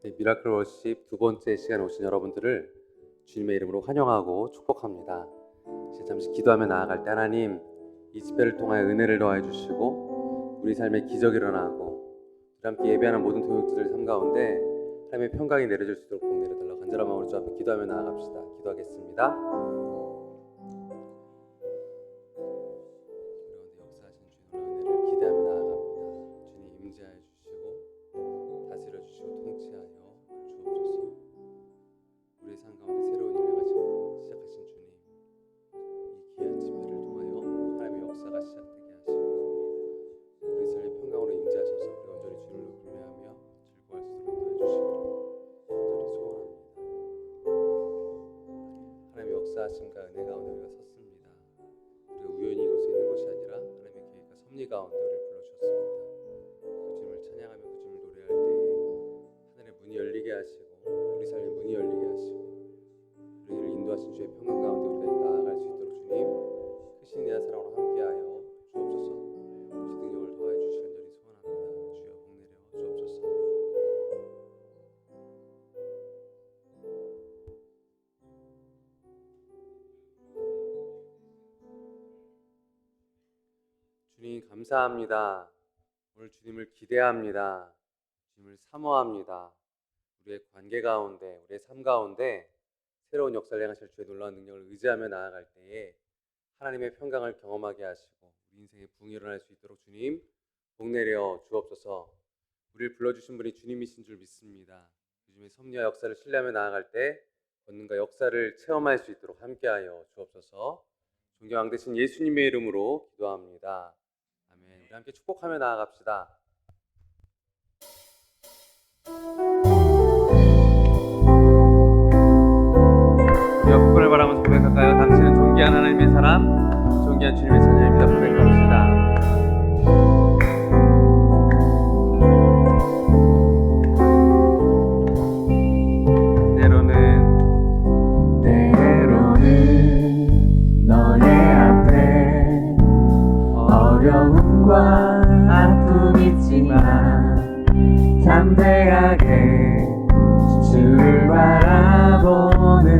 네, 미라클 워십 두 번째 시간에 오신 여러분들을 주님의 이름으로 환영하고 축복합니다. 이제 잠시 기도하며 나아갈 때 하나님 이 집회를 통하여 은혜를 더해 주시고 우리 삶에 기적이 일어나고 우리 함께 예배하는 모든 동역자들 삶 가운데 하나님의 평강이 내려질 수 있도록 복 내려달라고 간절한 마음으로 주 앞에 기도하며 나아갑시다. 기도하겠습니다. 역사하신 주님의 은혜를 기대하며 나아갑니다. 주님 임재하여 주시고 다스려 주시고 통치하여 주옵소서. 우리의 삶 가운데 새로운 일을 시작하신 주님, 이 귀한 집회를 통하여 하나님의 역사가 시작되게 하시고 우리 삶의 평강으로 임재하셔서 우리 온전히 주님을 경배하며 즐거워할 수 있도록 인도해 주시기를 간절히 소원합니다. 하나님의 역사하심과 은혜 가운데 우리가 섰습니다. 우리가 우연히 이곳에 있는 것이 아니라 하나님의 계획과 섭리 가운데 우리를 불러주셨습니다. 그 주님을 찬양하며 그 주님을 노래할 때 하늘의 문이 열리게 하시고 우리 삶의 문이 열리게 하시고 우리를 인도하신 주의 평강 가운데 우리가 나아갈 수 있도록 주님 크신 은혜와 사랑으로 함께하여 주옵소서. 주 능력을 더해 주시기 간절히 소원합니다. 주여 복 내려 주옵소서. 주님 감사합니다. 오늘 주님을 기대합니다. 주님을 사모합니다. 우리의 관계 가운데 우리의 삶 가운데 새로운 역사를 행하실 주의 놀라운 능력을 의지하며 나아갈 때에 하나님의 평강을 경험하게 하시고 우리 인생의 부흥이 일어날 수 있도록 주님 복 내려 주옵소서. 우리를 불러주신 분이 주님이신 줄 믿습니다. 요즘의 섭리와 역사를 신뢰하며 나아갈 때 권능과 역사를 체험할 수 있도록 함께하여 주옵소서. 존경왕 되신 예수님의 이름으로 기도합니다. 아멘. 우리 함께 축복하며 나아갑시다. 옆분을 바라보면서 고백할까요? 당신은 존귀한 하나님의 사람, 존귀한 주님의 자녀입니다. 고백합시다. 때로는 너의 앞에 어려움과 아픔 있지만 담대하게 주를 바라보는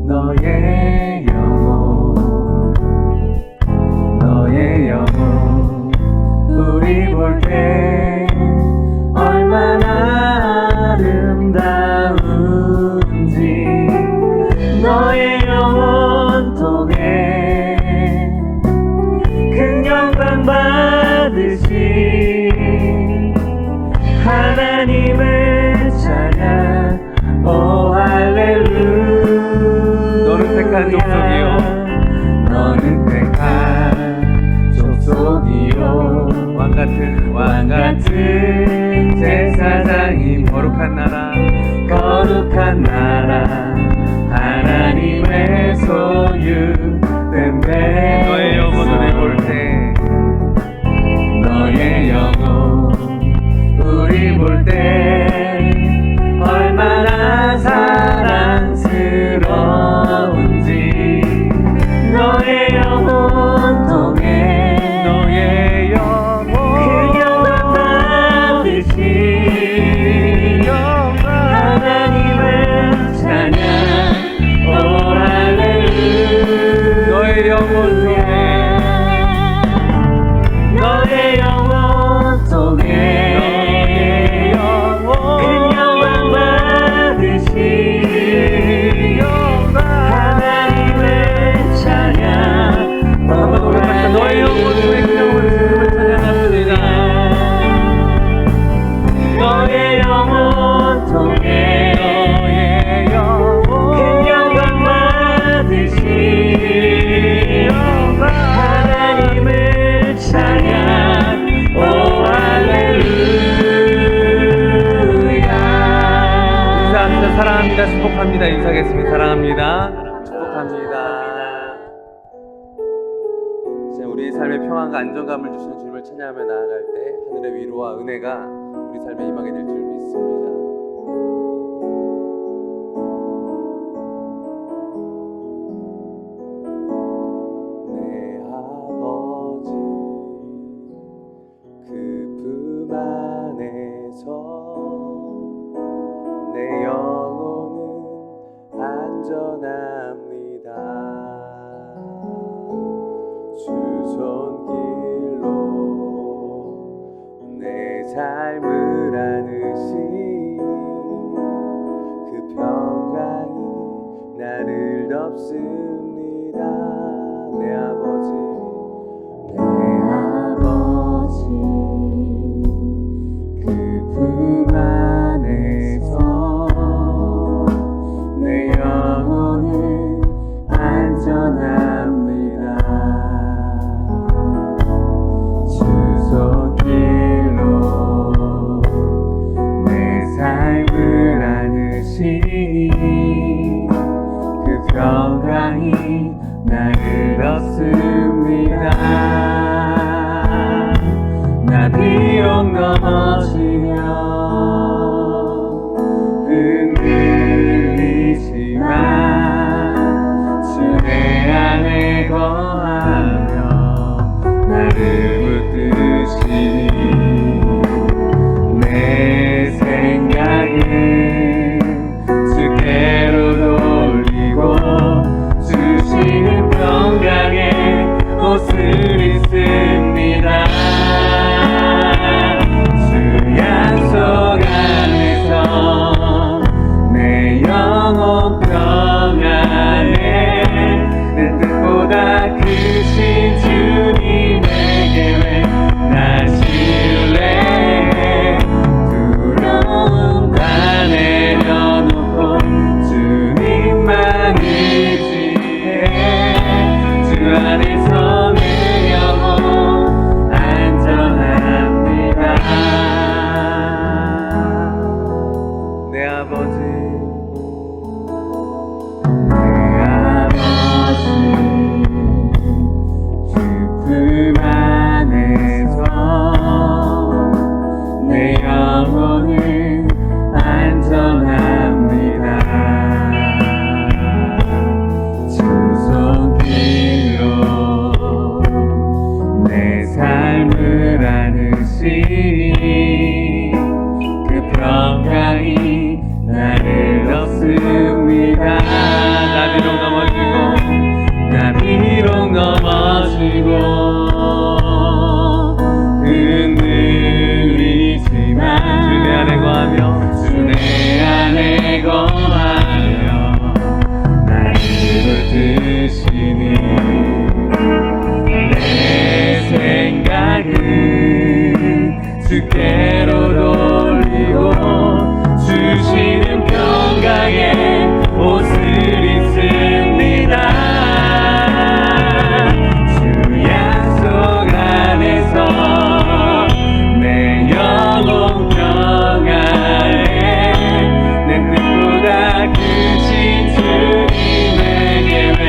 너의 영혼 우리 볼 때 얼마나 아름다운지 너의 영혼 통해 큰 영광 받으시 하나님을 찬양 오 할렐루야. 너는 택한 족속이요 너는 택한 족속이요 왕같은 제사장이 거룩한 나라 하나님의 소유된 배 너의 영혼을 볼 때 너의 영혼 우리 볼 때 얼마나 사랑스러운지 너의 영혼 통해 너의 영혼 그 영광 받으시 하나님을 찬양 오 할렐루야. 너의 영혼 통해 너의 영혼 통해 큰 영광 받으시 하나님을 찬양 한번 고백합시다. 너의 영혼 통해 그 영혼을 찬양합니다. 너의 영혼 통해 큰 영광 받으시 하나님을 찬양 오 할렐루야. 인사합니다. 사랑합니다. 축복합니다. 인사하겠습니다. 사랑합니다. 축복합니다. 이제 우리의 삶에 평안과 안정감을 주시는 주님을 찬양하며 나아갈 때 하늘의 위로와 은혜가 우리 삶에 임하게 될 줄 믿습니다. 내 아버지 그 품 안에서 내 영혼은 안전합니다. 주 손길로 내 삶을 안으시니 그 평강이 나를 덮습니다. 내 아버지 그 품 안에서 내 영혼은 안전합니다. 주 손길로 내 삶을 안으시니 그 평강이 나를 덮습니다. 나 비록 넘어지면 흔들리지만 주 내 안에 거하며 나를 붙드시니 내 생각을 주께로 돌리고 주시는 평강의 옷을 입습니다. 주 약속 안에서 내 영혼 평안해 내 뜻보다 크신 주님의 계획 나 신뢰해 두려움 다 내려놓고 주님만 의지해 주 안에서 내 영혼 안전합니다. 내 아버지 그 품 안에서 내 영혼은 안전합니다. 주 손길로 내 삶을 안으시니 그 평강이 나를 덮습니다. 나 비록 넘어지고 흔들리지만 주 내 안에 거하며 주 내 안에 거하며 나를 붙드시니 내 생각을 주께로 돌리고 주시는 평강의 옷을 입습니다. 주 약속 안에서 내 영혼 평안해 내 뜻보다 크신 주님의 계획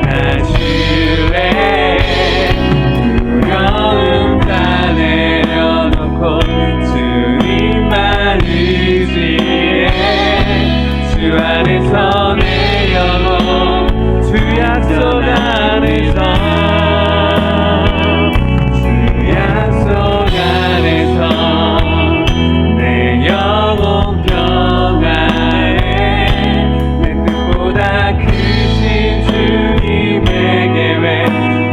나 신뢰해 두려움 다 내려놓고 주님만 의지해 주 안에서 내 영혼 주 약속 안에서 주 약속 안에서 내 영혼 평안해 내 뜻보다 크신 주님의 계획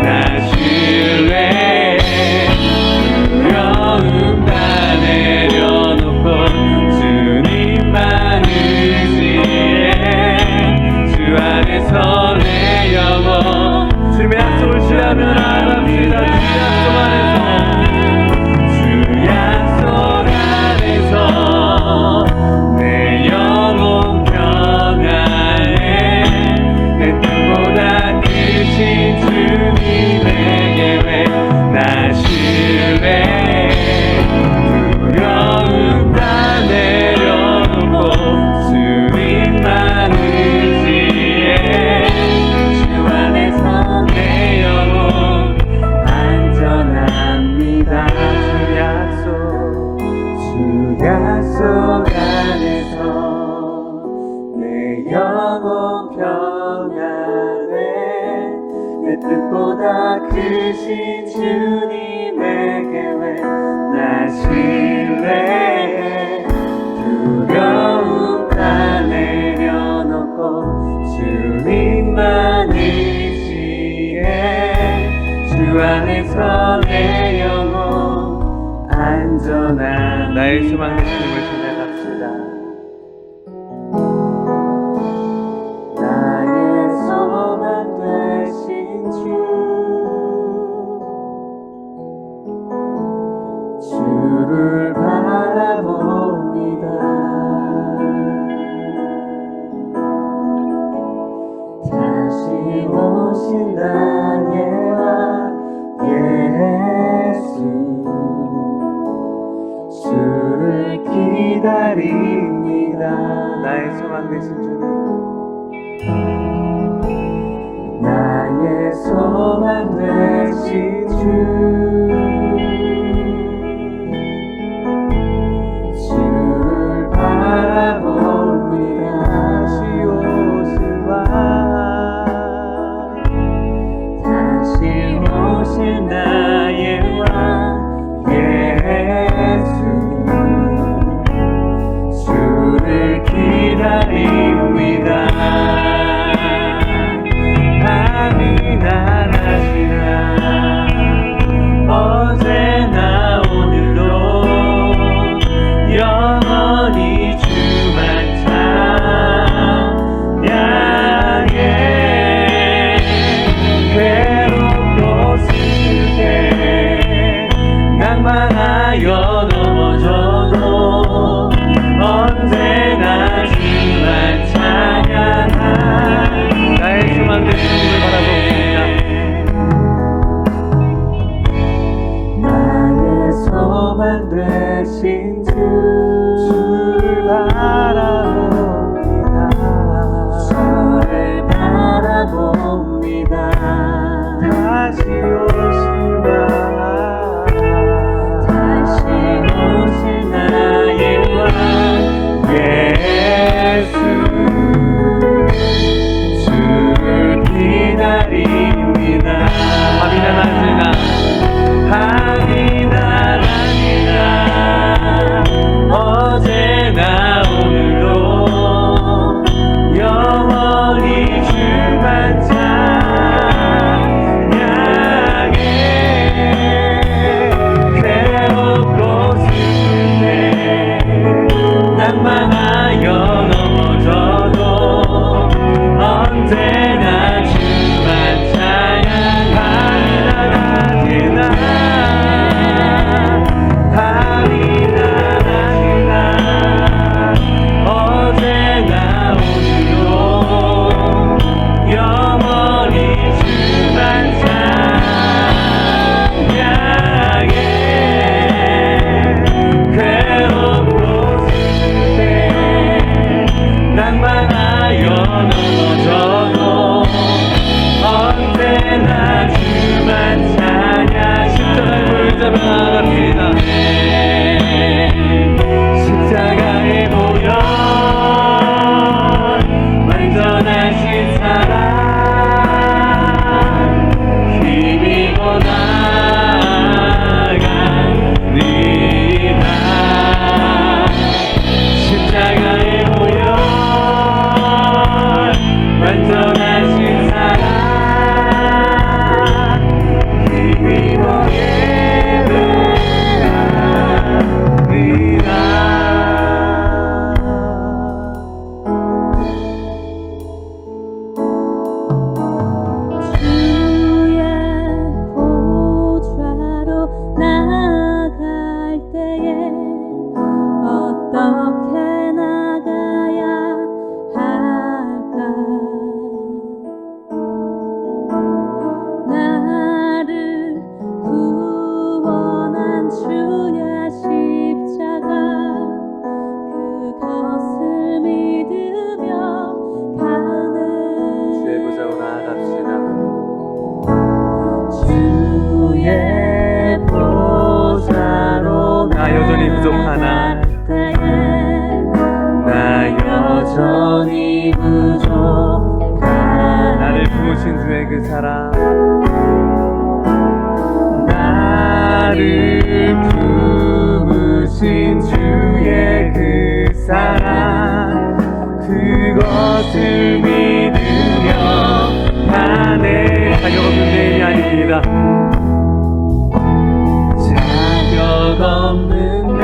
나 신뢰해 두려움 다 내려놓고 주님만 의지해 주 안에서 내 영혼 주님의 약속을 신뢰하며 나아갑시다. 주 약속 안에서 내 영혼 평안해 내 뜻보다 크신 주님의 계획 나 신뢰해 두려움 다 내려놓고 주님만 의지해 주 안에서 내 영혼 안전합니다. 주 약속 안에서 내 영혼 평안해 내 뜻보다 크신 주님의 계획 나 신뢰해 두려움 다 나의 소망 되심을 찬양합시다. 나의 소망 되신 주를 바라봅니다. 다시 오신 나의 왕 예수, 주를 기다립니다. 나의 소망 되신 주는 나의 소망 되신 주를 바라봅니다. 다시 오실 왕, 다시 오실 나의 왕 예수, 주를 기다립니다. 밤이 낮이나 어제나 오늘도 영원히 주만 찬양해. 괴롭고 슬플 때 낭만하여 넘어져도 언제나 주만 찬양하네. 나의 소망 되신 주를 바라봅니다. 나의 소망 되신 주를 바라봅니다. 주를 바라봅니다. 다시 오실 왕, 다시 오실 나의 왕 예수, 주를 기다립니다. 밤이나 낮이나 밤이나 낮이나 어제나 오늘도 영원히 주만 찬양해. 괴롭고 슬플 때 낭만하여 넘어져도 언제나 주만 찬양. 밤이나 낮이나 밤이나 낮이나 어제나 오늘도 영원히 주만 찬양해. 괴롭고 슬플 때 낭만하여 넘어져도 언제나 주만 찬양. 십자가의 보혈 잡아 나아갑니다. 십자가의 보혈 완전하신 사랑 힘입어 나갑니다. 십자가의 보혈 완전하신 사랑 힘입어 주의 보좌로 나아갈 때에 어떻게 나가야 할까? 나를 구원한 주의 십자가, 그것을 믿으며 가는 주의 보좌로 나아갑시다. 주의 보좌로 나 여전히 부족하나 나아갈 때에 나 여전히 부족하나 나를 부으신 주의 그 사랑, 나를 부으신 주의 그 사랑, 그것을 믿으며 가네. 자격 없는 내 힘이 아닙니다. 자격 없는 내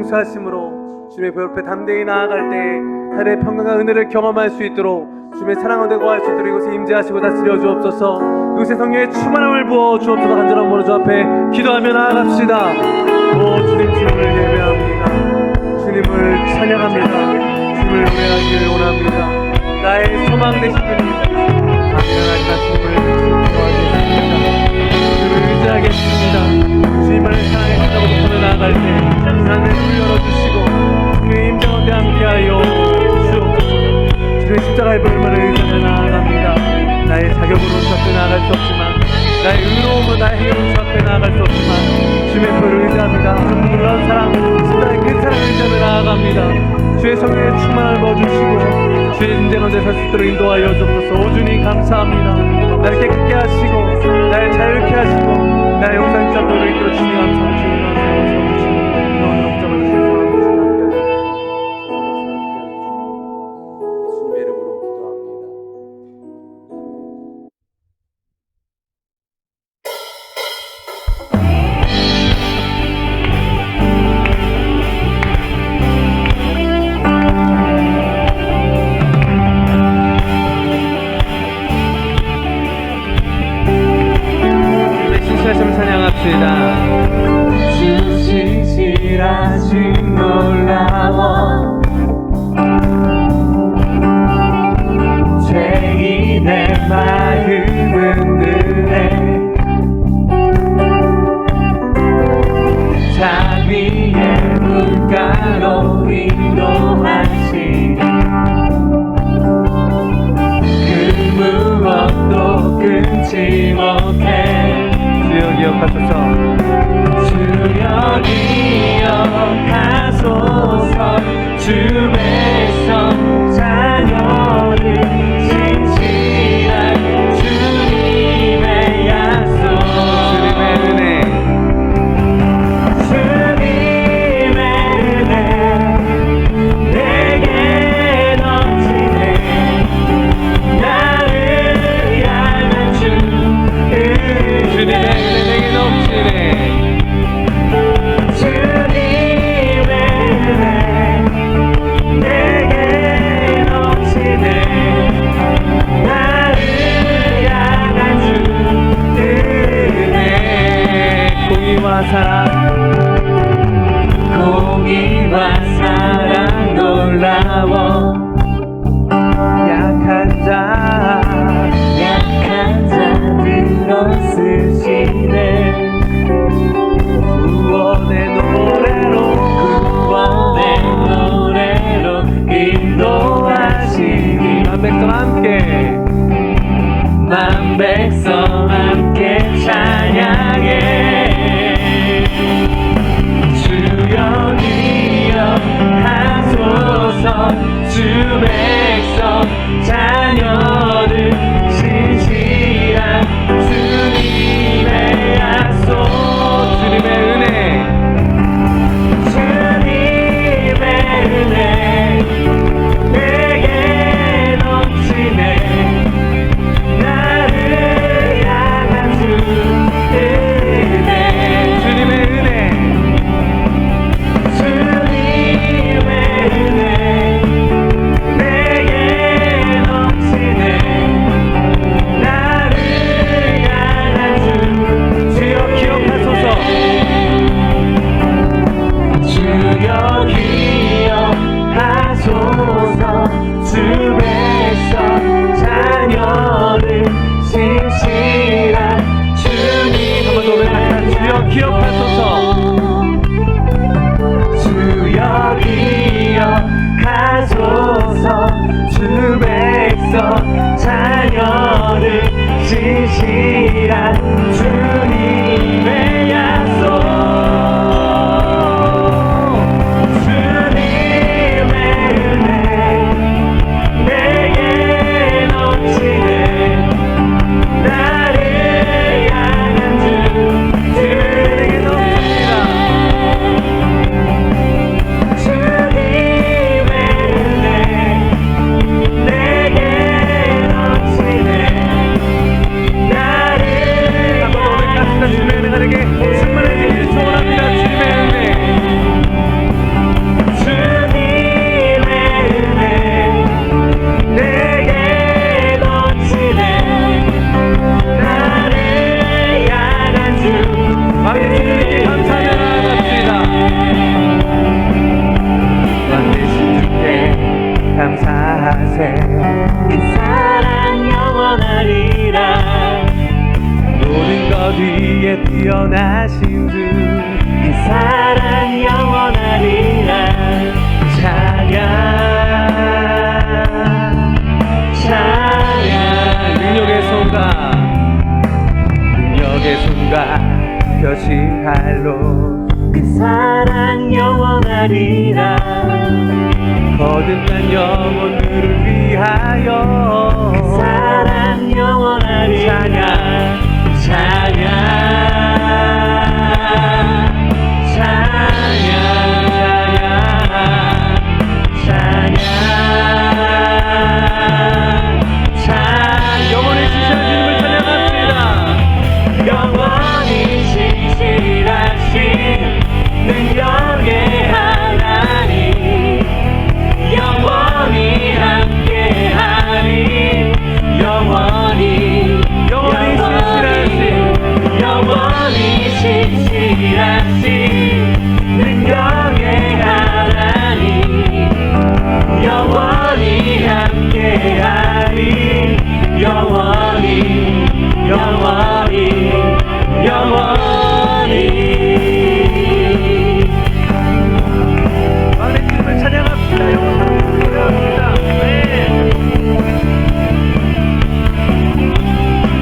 용서하심으로 주님의 보 옆에 담대히 나아갈 때에 하늘의 평강과 은혜를 경험할 수 있도록 주님의 사랑을 대고할 수 있도록 이곳에 임재하시고 다스려 주옵소서. 이곳에 성령의 충만함을 부어 주옵소서. 간절한 마음으로 주 앞에 기도하며 나아갑시다. 오 주님, 주님을 예배합니다. 주님을 찬양합니다. 주님을 노래하기를 원합니다. 나의 소망 되신 주님, 강렬한 주님을 기도하겠습니다. 주님을 의지하겠습니다. 주님을 사랑했다고 부터 나아갈 때 하늘을 열어주시고 주님의 임재 가운데 함께하여 주옵소서. 주님의 십자가의 볼만을 의지하며 나아갑니다. 나의 자격으로 주 앞에 나아갈 수 없지만, 나의 의로움으로 나의 행위로 주 앞에 나아갈 수 없지만 주님의 표를 의지합니다. 참 놀라운 사랑, 십자가의 그 사랑을 의지하며 나아갑니다. 주의 성령의 충만을 넣어주시고 주의 임재 가운데 설 수 있도록 인도하여 주옵소서. 오 주님 감사합니다. 나를 깨끗게 하시고 나를 자유롭게 하시고 나의 영상 잡도록 이끌어 주시니 감사합니다. 주님 감사합니다. 주님의 이름으로 기도합니다. 신실하심을 찬양합시다. 주 신실하심 놀라워 죄인의 내 마음은 드네 자비의 물가로 인도하시니 그 무엇도 끊지 못해 주여 기억하소서. 주여 기억하소서. 주 백성 자녀들 신실한 주님의 약속. 주님의 은혜, 주님의 은혜 내게 넘치네. 나를 향한 주님의 주님의 은혜 내게 넘치네. 공의와 사랑 놀라워 약한 자 들어쓰시네. 구원의 노래로 인도하시니 만 백성 함께 만 백성 함께 찬양해. 주여 기억하소서. 주 백성 자녀들 신실한 주님의 약속. 주님의 은혜, 주님의 은혜 내게 넘치네. 나를 향한 주의 은혜. 주님의 은혜, 주님의 은혜 내게 넘치네. 나를 향한 주여 기억하소서. 주여 기억하소서. 주 백성 자녀들 신실한 주님. 한번 더 외쳐주세요. 주여 기억하소서. 주여 기억하소서. 주 백성 자녀들 신실한 주님의 약속. 뛰어나신 주 그 사랑 영원하리라. 찬양 찬양 능력의 손과 펴진 팔로 그 사랑 영원하리라. 거듭난 영혼들을 위하여 그 사랑 영원하리라. 찬양 찬양 찬양 찬양 영원히 지시하신 주님을 찬양합니다. 영원히 진실하신 능력의 하나님 영원히 함께하리. 영원히 진실하신 능력의 하나님 영원히 함께하리. 영원히 왕의 주님을 찬양합시다. 영원히 찬양합시다.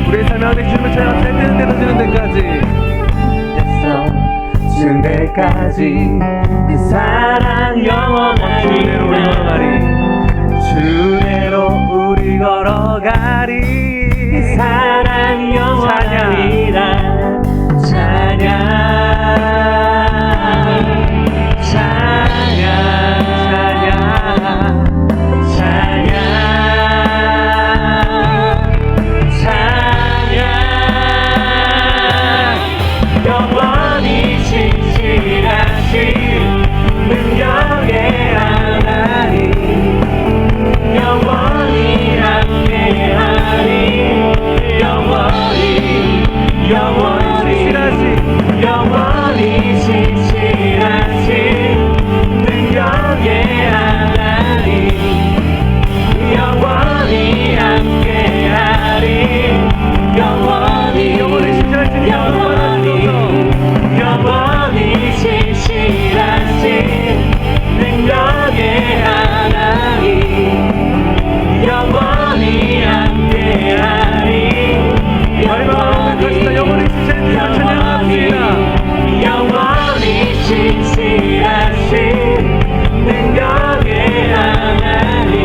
우리의 삶의 왕의 주님을 찬양합시다. 뜨는 데 터지는 데까지 죽는 데까지 그 사랑 영원하리. 주내로 우리 걸어가리. 그 사랑 영원하리라. 찬양 찬양 찬양 찬양 찬양 영원히 진실하신 능력의 하나님 영원히 함께하리. 영원히 진실하신 능력의 하나님 영원히 함께하리. 영원히 진실하신 능력의 하나님 영원히 함께하리. 영원히 진실하신 능력의 하나님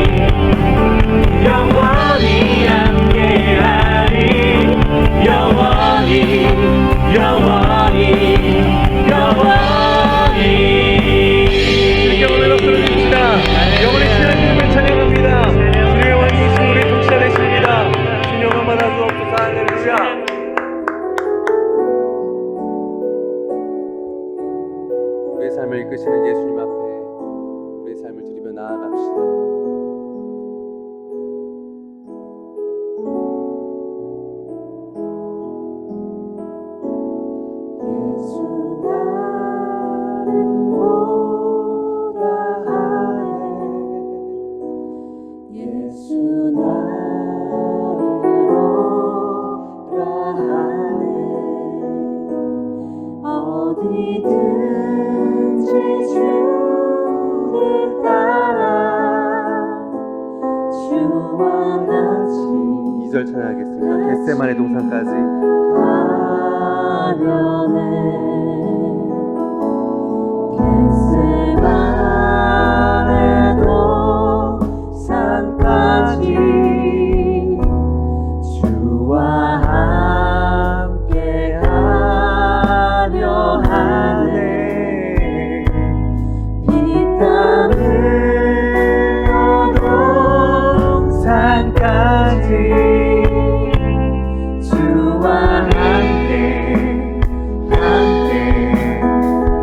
영원히 함께하리. 영원히 영원히 신하님을 찬양합니다. 주의 왕이신 우리 통치자 되십니다. 신령한 받아 주옵소서. 할렐루야. 우리의 삶을 이끄시는 예수님 앞에 우리의 삶을 드리며 나아갑시다. 어디든지 주를 따라 주와 같이 2절 찬양하겠습니다. 겟세마네 동산까지 가려네. 겟세마네 동산까지 주와 함께 하려 하네. 피땀 흘려 동산까지 주와 함께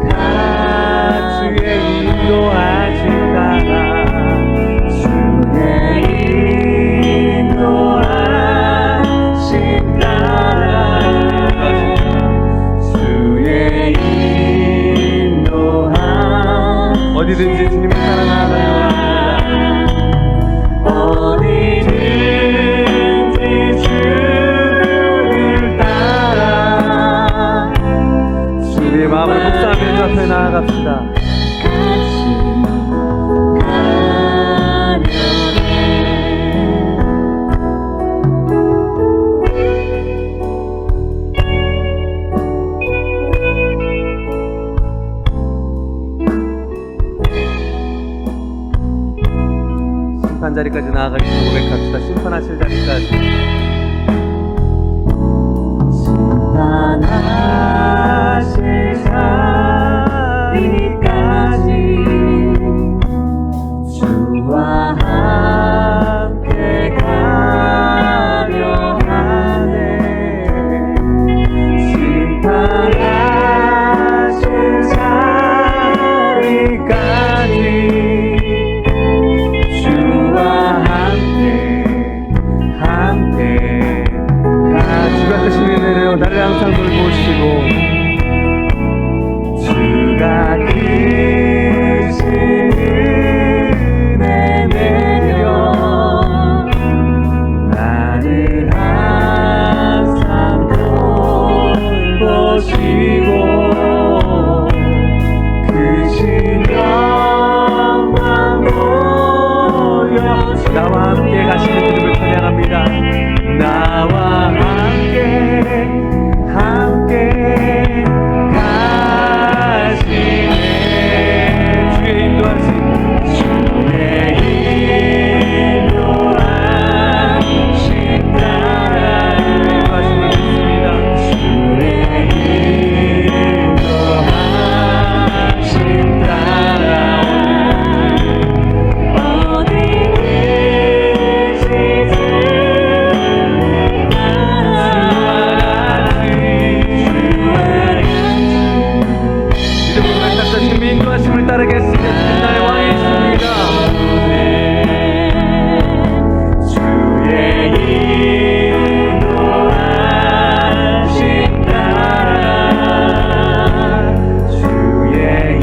가 주의 심판 자리까지 나아가기를 고백합시다. 심판하실 자리까지. 심판하실 자리까지 주와 함께 가려 하네. 심판하실 자리까지 주와 함께 주가 크신 은혜로 나를 항상 돌보시고 주가 크신 은혜 내려 나를 항상 돌보시고 크신 영광 보여 나와 함께 가시는 주님을 찬양합니다. 나와 함께 가시네. 주의 인도하심 주의 인도하심 따라 인도하심을 믿습니다. 주의 인도하심 따라 어디든지 주님의 인도하심을 따르겠습니다. 주님 나의 왕이 있습니다. 주의 인도하심 따라 주의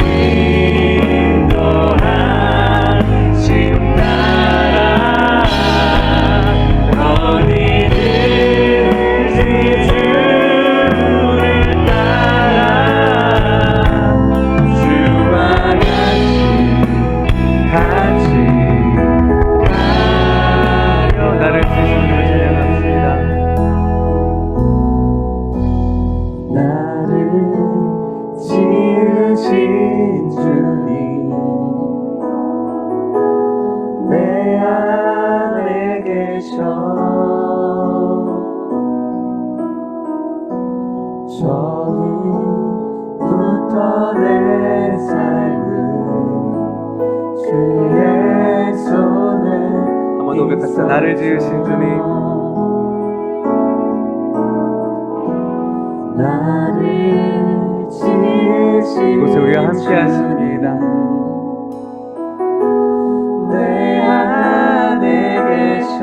인도하심 따라 어디든지 주를 따라 주와 같이 가려 나를 지으신 주님을 찬양합니다. 나를 지으신 주님 내 안에 계셔 처음부터 내 삶은 주의 손에 한번 고백합시다. 나를 지으신 주님 나를 지으신 이곳에 우리와 함께 하십니다. 내 안에 계셔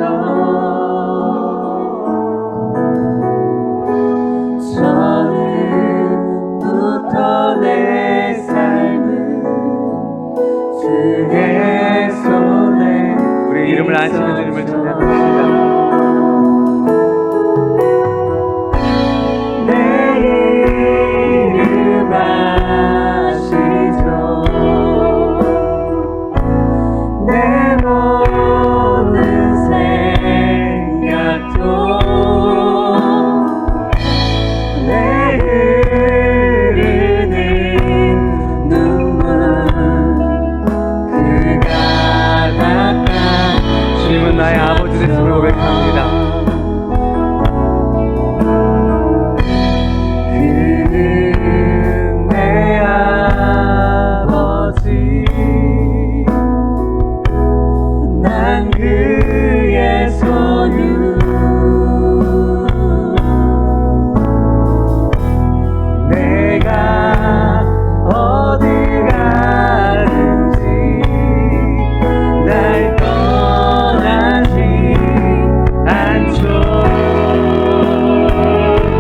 처음부터 내 삶은 주의 손에 우리 이름을 아시는 주님을 찬양합니다. 내 이름 아시죠 내 모든 생각도 내 흐르는 눈물 그가 닦아 주님은 나의 아버지 되심을 고백합니다. 그는 내 아버지 난 그의 소유 내가 어디 가든지 날 떠나지 않죠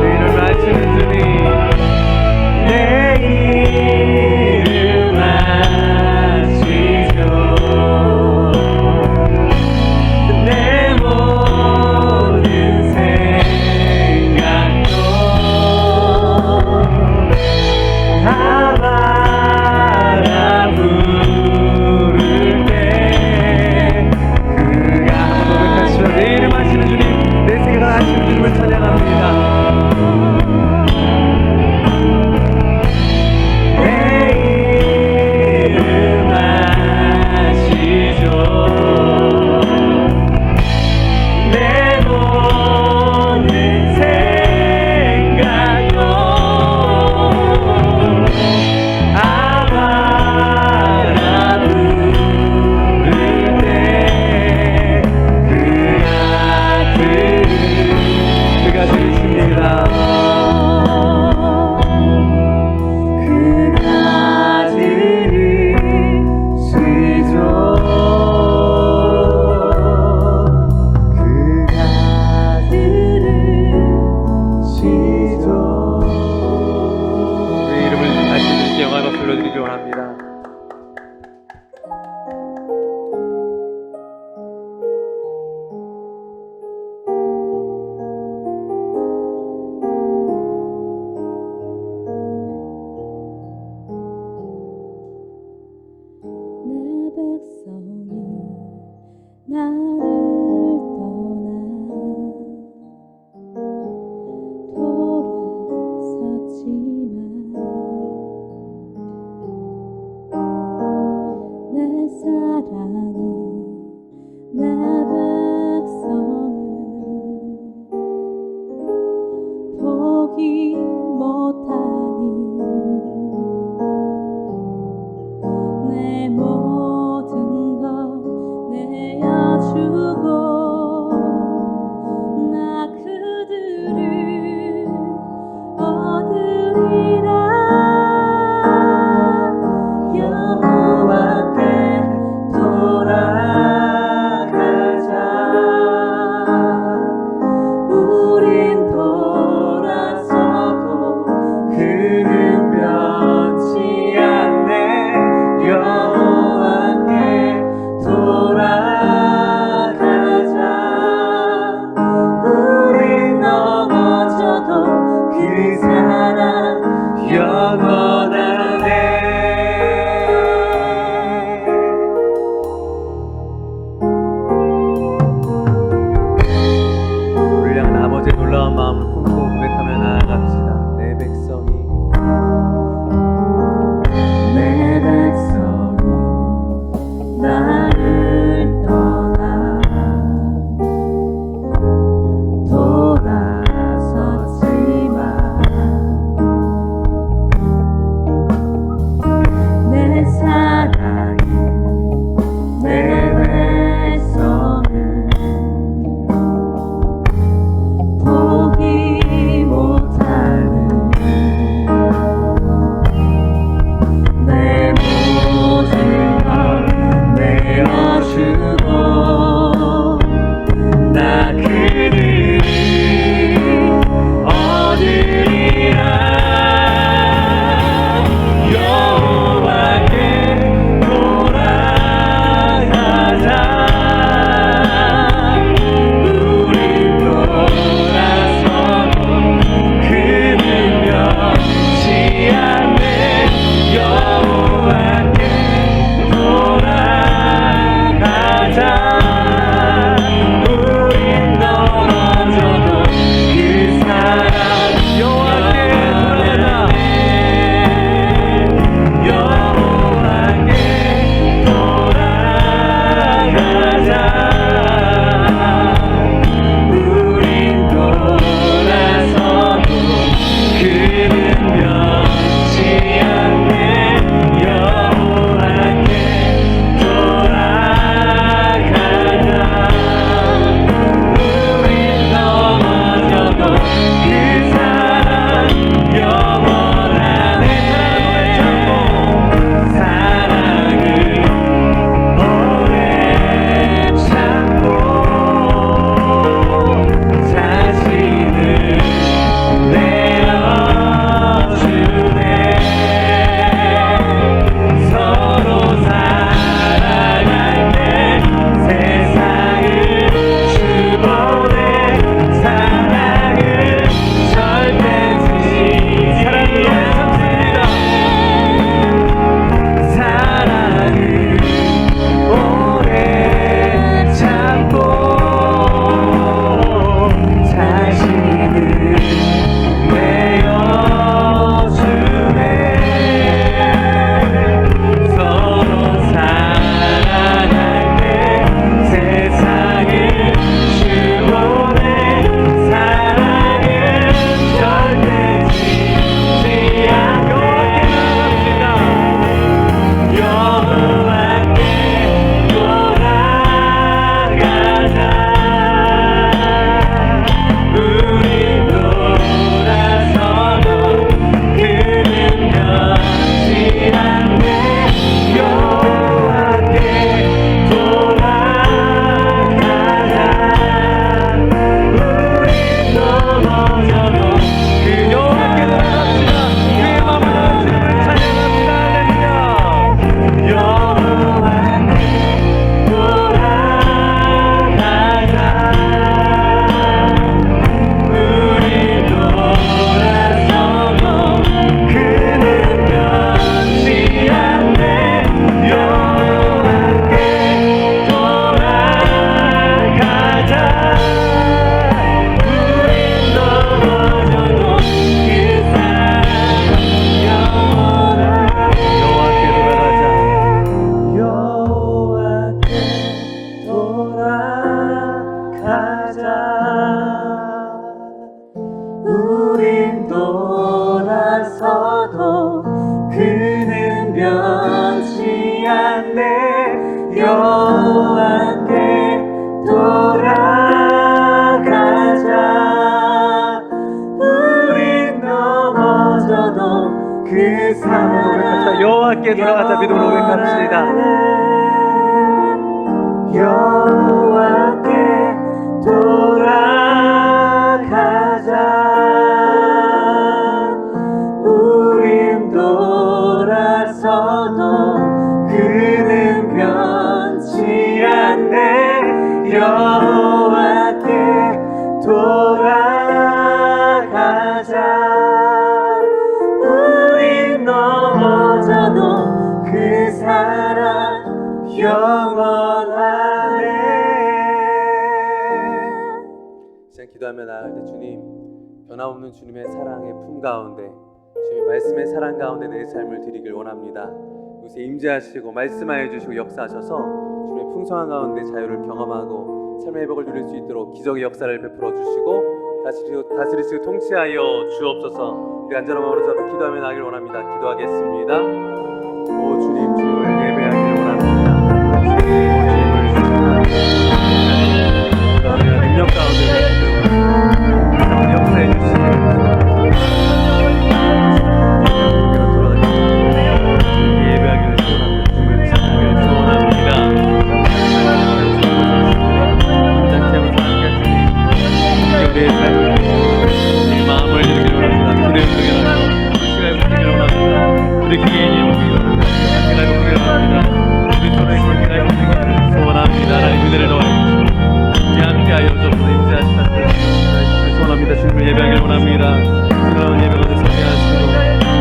내 이름을 아시는 주님 내 이름 아시죠 내 모든 나를 떠나 돌아섰지만 내 사랑이 내 백성을 포기 못하니 내 모든 것 내어주고 나 그들을 얻으리라. 여호와께 돌아가자. 우린 돌아서도 그는 변치 않네. 여호와께 돌아가자. 우린 넘어져도 그 사랑 영원하네. 우리를 향한 아버지의 놀라운 마음을 품고 고백하며 나아갑시다. 내 백성이 나를 떠나 돌아섰지만 내 사랑이 내 백성을 포기 못하는 내 모든 것 내어주고 나 그들을 얻으리라. 여호와께 돌아가자. 우린 돌아서도 그는 변치 않네. 여호와께 돌아가자. 우린 넘어져도 그 사랑 여호와께 돌아가자. 여호와께 돌아가자. 우린 돌아서도 그는 변치 않네. 여호와께 돌아가자. 우린 넘어져도 그 사랑 영원하네. 사랑을 오래 참고 함께 돌아가자. 믿음으로 고백합시다. 여호와께 돌아가자. 우린 돌아서도 그는 변치 않네. 여호와께 돌아가자. 우린 넘어져도 그 사랑 영원하네. 시간 기도하며 나아갈 때 주님, 변함없는 주님의 사랑의 품 가운데, 주님의 말씀의 사랑 가운데 내 삶을 드리길 원합니다. 요새 임재하시고 말씀하여 주시고 역사하셔서 주님의 풍성한 가운데 자유를 경험하고 삶의 회복을 누릴 수 있도록 기적의 역사를 베풀어 주시고 다스리시고 통치하여 주옵소서. 우리 간절한 마음으로 잡아 기도하며 나가길 원합니다. 기도하겠습니다. 오 주님, 주님을 예배하길 원합니다. 주님을 능력 가운데 역사해 주시길 예배하기를 소원합니다. 주님을 찬양하기를 소원합니다. 우리의 삶을 이 마음을 이루기를 원합니다. 기도의 은총을 시간을 보내기를 원합니다. 우리 기계인이 보기를 원합니다. 시간을 보기를 원합니다. 우리 서로의 관계가 보내기를 소원합니다. 하나님 은혜를 더하여주시고 우리 함께하여 주옵소서. 임재하시는 소원합니다. 주님을 예배하기를 원합니다. 그런 예배 가운데 서게하시고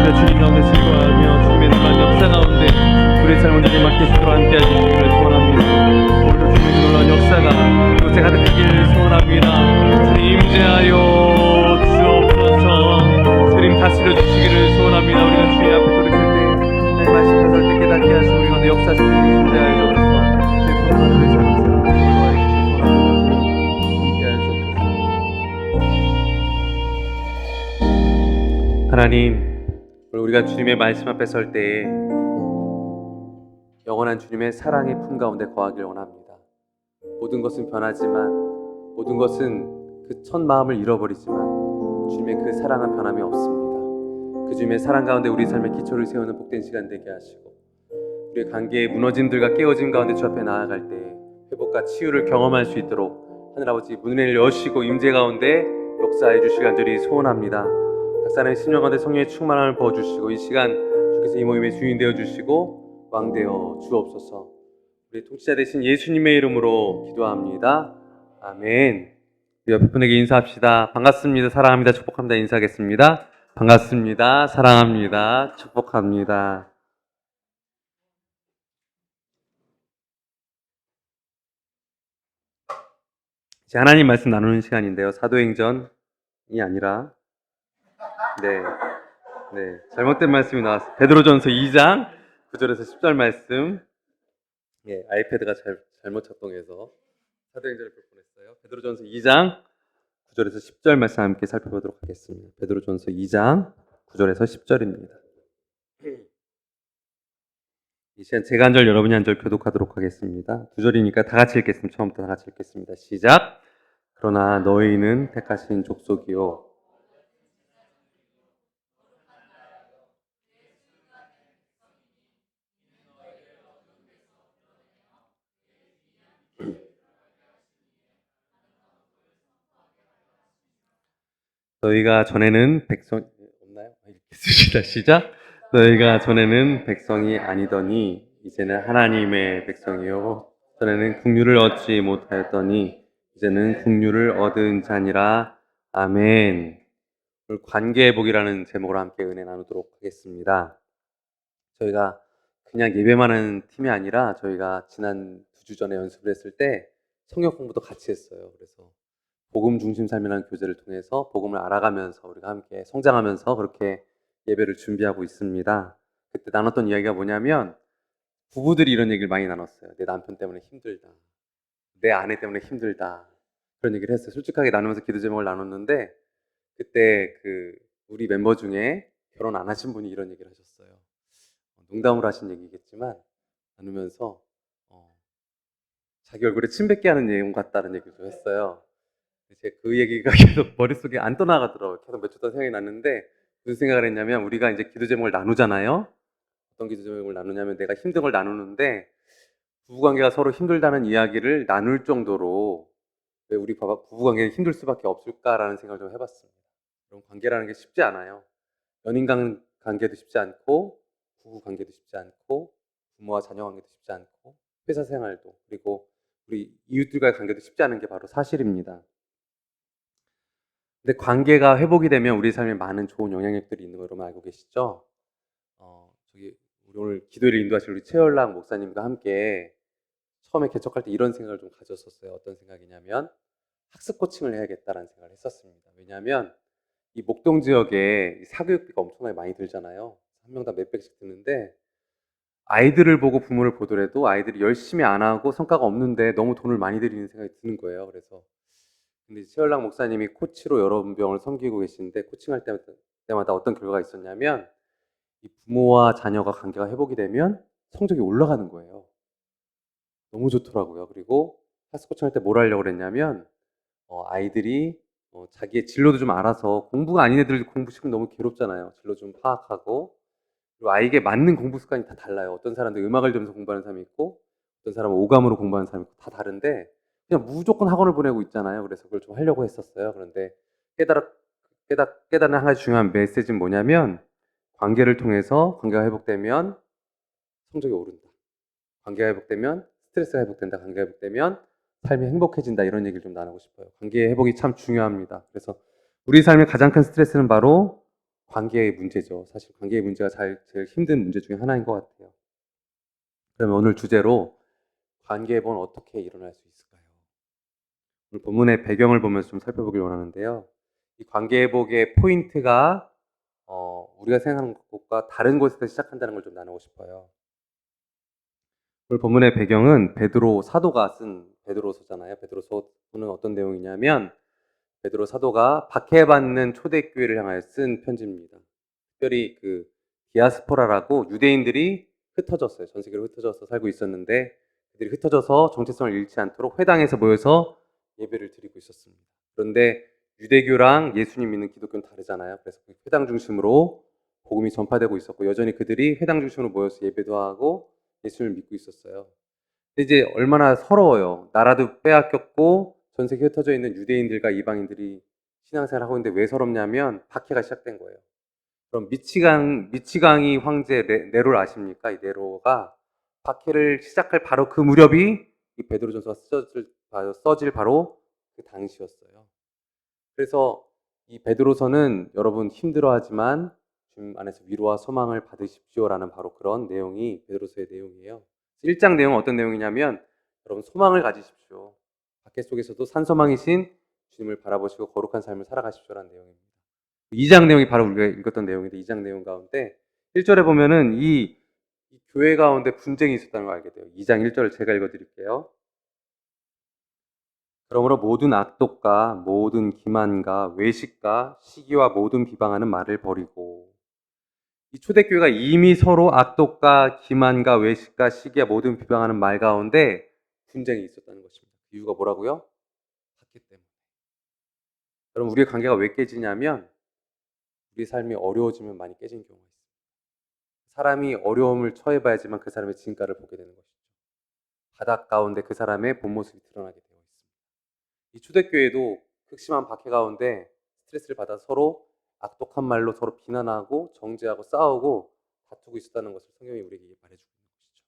주님 가운데 즐거워하며 주님의 놀라운 역사 가운데 우리의 삶을 주님 맡기시도록 함께해 주시기를 소원합니다. 오늘도 주님의 놀라운 역사가 이곳에 가득하기를 소원합니다. 주님 임재하여 주옵소서. 주님 다스려 주시기를 소원합니다. 우리가 주님 앞에 돌이킬 때 내 말씀 해설 때 깨닫게 하시고 우리 가운데 역사하시고 임재하여 주옵소서. 주의 풍성한 우리 삶을 인도하여 주시기 소원합니다. 함께하여 주옵소서. 하나님, 오늘 우리가 주님의 말씀 앞에 설 때에 영원한 주님의 사랑의 품 가운데 거하길 원합니다. 모든 것은 변하지만, 모든 것은 그 첫 마음을 잃어버리지만 주님의 그 사랑은 변함이 없습니다. 그 주님의 사랑 가운데 우리 삶의 기초를 세우는 복된 시간 되게 하시고 우리의 관계의 무너짐들과 깨어짐 가운데 주 앞에 나아갈 때 회복과 치유를 경험할 수 있도록 하늘아버지 문을 여시고 임재 가운데 역사해 주시길 간절히 소원합니다. 각 사람의 심령 가운데 성령의 충만함을 부어주시고 이 시간 주께서 이 모임의 주인 되어주시고 왕 되어 주옵소서. 우리 통치자 되신 예수님의 이름으로 기도합니다. 아멘. 우리 옆에 분에게 인사합시다. 반갑습니다. 사랑합니다. 축복합니다. 인사하겠습니다. 반갑습니다. 사랑합니다. 축복합니다. 이제 하나님 말씀 나누는 시간인데요. 사도행전이 아니라 잘못된 말씀이 나왔어요. 베드로전서 2장 9절에서 10절 말씀. 아이패드가 잘못 작동해서 사도행전을 볼 뻔했어요. 베드로전서 2장 9절에서 10절 말씀 함께 살펴보도록 하겠습니다. 베드로전서 2장 9절에서 10절입니다. 이 시간 제가 한 절 여러분이 한 절 교독하도록 하겠습니다. 9절이니까 다 같이 읽겠습니다. 처음부터 다 같이 읽겠습니다. 시작. 그러나 너희는 택하신 족속이요 너희가 전에는 백성 없나요? 읽겠습니다. 시작. 너희가 전에는 백성이 아니더니 이제는 하나님의 백성이요 전에는 국류를 얻지 못하였더니 이제는 국류를 얻은 자니라. 아멘. 오늘 관계회복이라는 제목으로 함께 은혜 나누도록 하겠습니다. 저희가 그냥 예배만 하는 팀이 아니라 저희가 지난 2주 전에 연습을 했을 때 성경 공부도 같이 했어요. 그래서 복음 중심 삶이라는 교재를 통해서 복음을 알아가면서 우리가 함께 성장하면서 그렇게 예배를 준비하고 있습니다. 그때 나눴던 이야기가 뭐냐면 부부들이 이런 얘기를 많이 나눴어요. 내 남편 때문에 힘들다. 내 아내 때문에 힘들다. 그런 얘기를 했어요. 솔직하게 나누면서 기도 제목을 나눴는데 그때 우리 멤버 중에 결혼 안 하신 분이 이런 얘기를 하셨어요. 농담으로 하신 얘기겠지만 나누면서 자기 얼굴에 침 뱉게 하는 내용 같다는 얘기를 좀 했어요. 제가 그 얘기가 계속 머릿속에 안 떠나가더라고요. 계속 몇 주 동안 생각이 났는데 무슨 생각을 했냐면 우리가 이제 기도 제목을 나누잖아요. 어떤 기점을 나누냐면 내가 힘든 걸 나누는데 부부관계가 서로 힘들다는 이야기를 나눌 정도로 왜 우리 부부관계는 힘들 수밖에 없을까라는 생각을 좀 해봤습니다. 그럼 관계라는 게 쉽지 않아요. 연인 관계도 쉽지 않고 부부 관계도 쉽지 않고 부모와 자녀 관계도 쉽지 않고 회사 생활도 그리고 우리 이웃들과의 관계도 쉽지 않은 게 바로 사실입니다. 근데 관계가 회복이 되면 우리 삶에 많은 좋은 영향력들이 있는 거 여러분 알고 계시죠? 우리 오늘 기도를 인도하실 우리 최열랑 목사님과 함께 처음에 개척할 때 이런 생각을 좀 가졌었어요. 어떤 생각이냐면 학습 코칭을 해야겠다라는 생각을 했었습니다. 왜냐하면 이 목동 지역에 사교육비가 엄청나게 많이 들잖아요. 한 명당 몇백씩 드는데 아이들을 보고 부모를 보더라도 아이들이 열심히 안 하고 성과가 없는데 너무 돈을 많이 들이는 생각이 드는 거예요. 그래서 근데 최열랑 목사님이 코치로 여러 병을 섬기고 계시는데 코칭할 때마다 어떤 결과가 있었냐면 이 부모와 자녀가 관계가 회복이 되면 성적이 올라가는 거예요. 너무 좋더라고요. 그리고 학습 코칭할 때 뭘 하려고 그랬냐면 아이들이 자기의 진로도 좀 알아서 공부가 아닌 애들 공부 시키면 너무 괴롭잖아요. 진로 좀 파악하고 그리고 아이에게 맞는 공부 습관이 다 달라요. 어떤 사람들 음악을 들으면서 공부하는 사람이 있고 어떤 사람은 오감으로 공부하는 사람이 있고 다 다른데 그냥 무조건 학원을 보내고 있잖아요. 그래서 그걸 좀 하려고 했었어요. 그런데 깨달은 한 가지 중요한 메시지는 뭐냐면 관계를 통해서 관계가 회복되면 성적이 오른다. 관계가 회복되면 스트레스가 회복된다. 관계가 회복되면 삶이 행복해진다. 이런 얘기를 좀 나누고 싶어요. 관계 회복이 참 중요합니다. 그래서 우리 삶의 가장 큰 스트레스는 바로 관계의 문제죠. 사실 관계의 문제가 제일 힘든 문제 중에 하나인 것 같아요. 그러면 오늘 주제로 관계 회복은 어떻게 일어날 수 있을까요? 오늘 본문의 배경을 보면서 좀 살펴보길 원하는데요. 이 관계 회복의 포인트가 우리가 생각하는 것과 다른 곳에서 시작한다는 걸 좀 나누고 싶어요. 오늘 본문의 배경은 베드로 사도가 쓴 베드로서잖아요. 베드로서는 어떤 내용이냐면 베드로 사도가 박해받는 초대교회를 향하여 쓴 편지입니다. 특별히 그 디아스포라라고 유대인들이 흩어졌어요. 전 세계로 흩어져서 살고 있었는데 그들이 흩어져서 정체성을 잃지 않도록 회당에서 모여서 예배를 드리고 있었습니다. 그런데 유대교랑 예수님 믿는 기독교는 다르잖아요. 그래서 그 회당 중심으로 복음이 전파되고 있었고 여전히 그들이 회당 중심으로 모여서 예배도 하고 예수님을 믿고 있었어요. 근데 이제 얼마나 서러워요. 나라도 빼앗겼고 전 세계에 흩어져 있는 유대인들과 이방인들이 신앙생활을 하고 있는데 왜 서럽냐면 박해가 시작된 거예요. 그럼 미치광이 황제 네로를 아십니까? 이 네로가 박해를 시작할 바로 그 무렵이 이 베드로전서가 써질 바로 그 당시였어요. 그래서 이 베드로서는 여러분 힘들어하지만 주님 안에서 위로와 소망을 받으십시오라는 바로 그런 내용이 베드로서의 내용이에요. 1장 내용은 어떤 내용이냐면 여러분 소망을 가지십시오. 박해 속에서도 산소망이신 주님을 바라보시고 거룩한 삶을 살아가십시오라는 내용입니다. 2장 내용이 바로 우리가 읽었던 내용인데 2장 내용 가운데 1절에 보면은 이 교회 가운데 분쟁이 있었다는 걸 알게 돼요. 2장 1절을 제가 읽어드릴게요. 그러므로 모든 악독과 모든 기만과 외식과 시기와 모든 비방하는 말을 버리고 이 초대교회가 이미 서로 악독과 기만과 외식과 시기와 모든 비방하는 말 가운데 분쟁이 있었다는 것입니다. 이유가 뭐라고요? 박해 때문에. 여러분 우리의 관계가 왜 깨지냐면 우리 삶이 어려워지면 많이 깨진 경우가 있습니다. 사람이 어려움을 처해봐야지만 그 사람의 진가를 보게 되는 것이죠. 바닥 가운데 그 사람의 본 모습이 드러나게 되어 있습니다. 이 초대교회도 극심한 박해 가운데 스트레스를 받아 서로 악독한 말로 서로 비난하고 정죄하고 싸우고 다투고 있었다는 것을 성경이 우리에게 말해주고 있는 것이죠.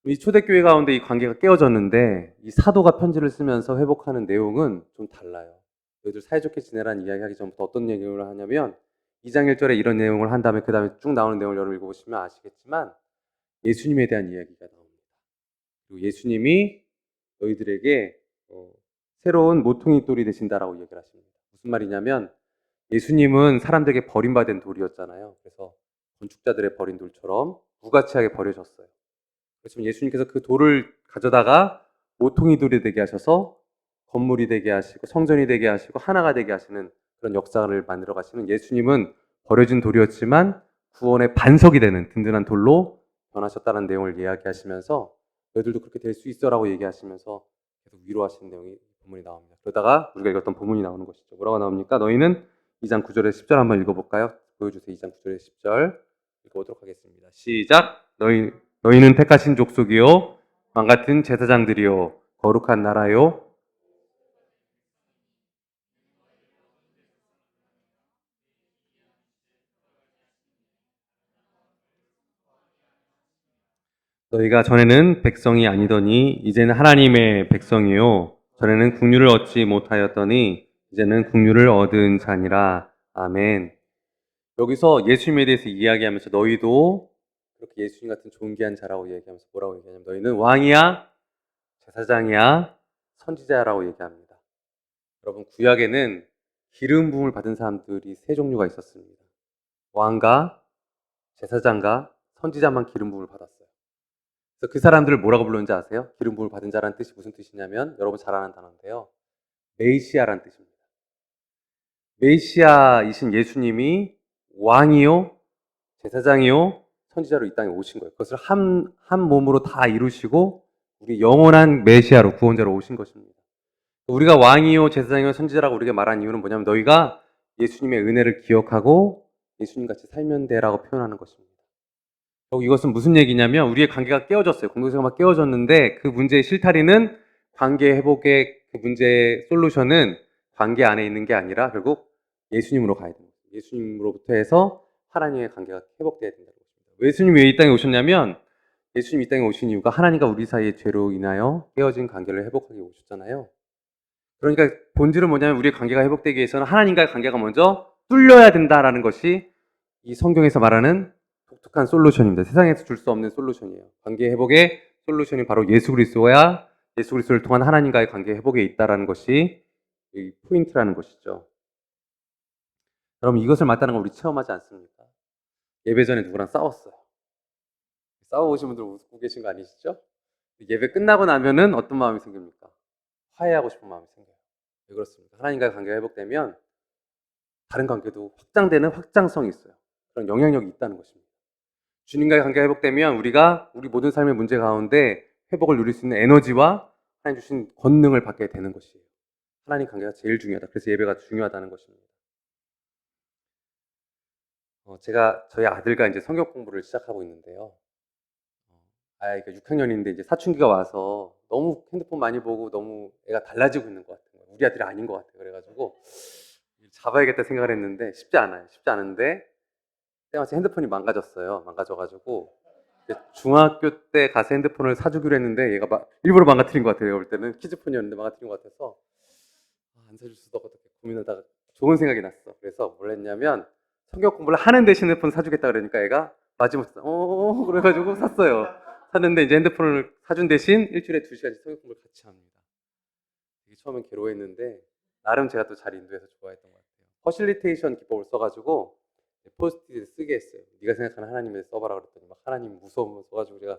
이 초대교회 가운데 이 관계가 깨어졌는데 이 사도가 편지를 쓰면서 회복하는 내용은 좀 달라요. 너희들 사이좋게 지내라는 이야기하기 전부터 어떤 내용을 하냐면 2장 1절에 이런 내용을 한 다음에 그 다음에 쭉 나오는 내용을 여러분 읽어보시면 아시겠지만 예수님에 대한 이야기가 나옵니다. 그리고 예수님이 너희들에게 새로운 모퉁이 돌이 되신다라고 이야기를 하십니다. 무슨 말이냐면 예수님은 사람들에게 버림받은 돌이었잖아요. 그래서 건축자들의 버린 돌처럼 무가치하게 버려졌어요. 그래서 예수님께서 그 돌을 가져다가 모퉁이 돌이 되게 하셔서 건물이 되게 하시고 성전이 되게 하시고 하나가 되게 하시는 그런 역사를 만들어 가시는 예수님은 버려진 돌이었지만 구원의 반석이 되는 든든한 돌로 변하셨다는 내용을 이야기하시면서 너희들도 그렇게 될 수 있어라고 얘기하시면서 계속 위로하시는 내용이 본문이 나옵니다. 그러다가 우리가 읽었던 본문이 나오는 것이죠. 뭐라고 나옵니까? 너희는 2장 9절에 10절 한번 읽어볼까요? 보여주세요. 2장 9절에 10절. 읽어보도록 하겠습니다. 시작. 너희는 택하신 족속이요 왕 같은 제사장들이요 거룩한 나라요 너희가 전에는 백성이 아니더니 이제는 하나님의 백성이요 전에는 국류를 얻지 못하였더니 이제는 국류를 얻은 자니라. 아멘. 여기서 예수님에 대해서 이야기하면서 너희도 그렇게 예수님 같은 존귀한 자라고 얘기하면서 뭐라고 얘기하냐면 너희는 왕이야, 제사장이야, 선지자라고 얘기합니다. 여러분 구약에는 기름 부음을 받은 사람들이 세 종류가 있었습니다. 왕과 제사장과 선지자만 기름 부음을 받았어요. 그래서 그 사람들을 뭐라고 불렀는지 아세요? 기름 부음을 받은 자라는 뜻이 무슨 뜻이냐면 여러분 잘 아는 단어인데요. 메시아라는 뜻입니다. 메시아이신 예수님이 왕이요, 제사장이요, 선지자로 이 땅에 오신 거예요. 그것을 한 몸으로 다 이루시고 우리 영원한 메시아로 구원자로 오신 것입니다. 우리가 왕이요, 제사장이요, 선지자라고 우리가 말한 이유는 뭐냐면 너희가 예수님의 은혜를 기억하고 예수님같이 살면 돼라고 표현하는 것입니다. 이것은 무슨 얘기냐면 우리의 관계가 깨어졌어요. 공동체가 깨어졌는데 그 문제의 실타리는 관계 회복의 그 문제의 솔루션은 관계 안에 있는 게 아니라 결국 예수님으로 가야 됩니다. 예수님으로부터 해서 하나님의 관계가 회복돼야 된다는 것입니다. 예수님이 왜 이 땅에 오셨냐면 예수님이 이 땅에 오신 이유가 하나님과 우리 사이의 죄로 인하여 깨어진 관계를 회복하기 오셨잖아요. 그러니까 본질은 뭐냐면 우리의 관계가 회복되기 위해서는 하나님과의 관계가 먼저 뚫려야 된다라는 것이 이 성경에서 말하는 독특한 솔루션입니다. 세상에서 줄 수 없는 솔루션이에요. 관계 회복의 솔루션이 바로 예수 그리스도야 예수 그리스도를 통한 하나님과의 관계 회복에 있다라는 것이 이 포인트라는 것이죠. 여러분 이것을 맞다는 걸 우리 체험하지 않습니까? 예배 전에 누구랑 싸웠어요. 싸워보신 분들 웃고 계신 거 아니시죠? 예배 끝나고 나면은 어떤 마음이 생깁니까? 화해하고 싶은 마음이 생겨요. 왜 그렇습니까? 하나님과의 관계가 회복되면 다른 관계도 확장되는 확장성이 있어요. 그런 영향력이 있다는 것입니다. 주님과의 관계가 회복되면 우리가 우리 모든 삶의 문제 가운데 회복을 누릴 수 있는 에너지와 하나님 주신 권능을 받게 되는 것이에요. 하나님 관계가 제일 중요하다. 그래서 예배가 중요하다는 것입니다. 제가 저희 아들과 이제 성경 공부를 시작하고 있는데요. 아이가 6학년인데 이제 사춘기가 와서 너무 핸드폰 많이 보고 너무 애가 달라지고 있는 것 같은 거예요. 우리 아들이 아닌 것 같아요. 그래가지고 잡아야겠다 생각을 했는데 쉽지 않아요. 쉽지 않은데 때마침 핸드폰이 망가졌어요. 망가져가지고 중학교 때 가서 핸드폰을 사주기로 했는데 얘가 일부러 망가뜨린 것 같아요. 내가 볼 때는 키즈폰이었는데 망가뜨린 것 같아서 안 사줄 수도 없고 고민하다가 좋은 생각이 났어. 그래서 뭘 했냐면 성경 공부를 하는 대신 핸드폰 사주겠다 그러니까 얘가 마지못해 그래가지고 샀어요. 샀는데 이제 핸드폰을 사준 대신 일주일에 2시간씩 성경 공부를 같이 합니다. 이게 처음엔 괴로워했는데 나름 제가 또 잘 인도해서 좋아했던 것 같아요. 퍼실리테이션 기법을 써가지고 포스트잇을 쓰게 했어요. 네가 생각하는 하나님을 써봐라 그랬더니 막 하나님 무서우면 써가지고 내가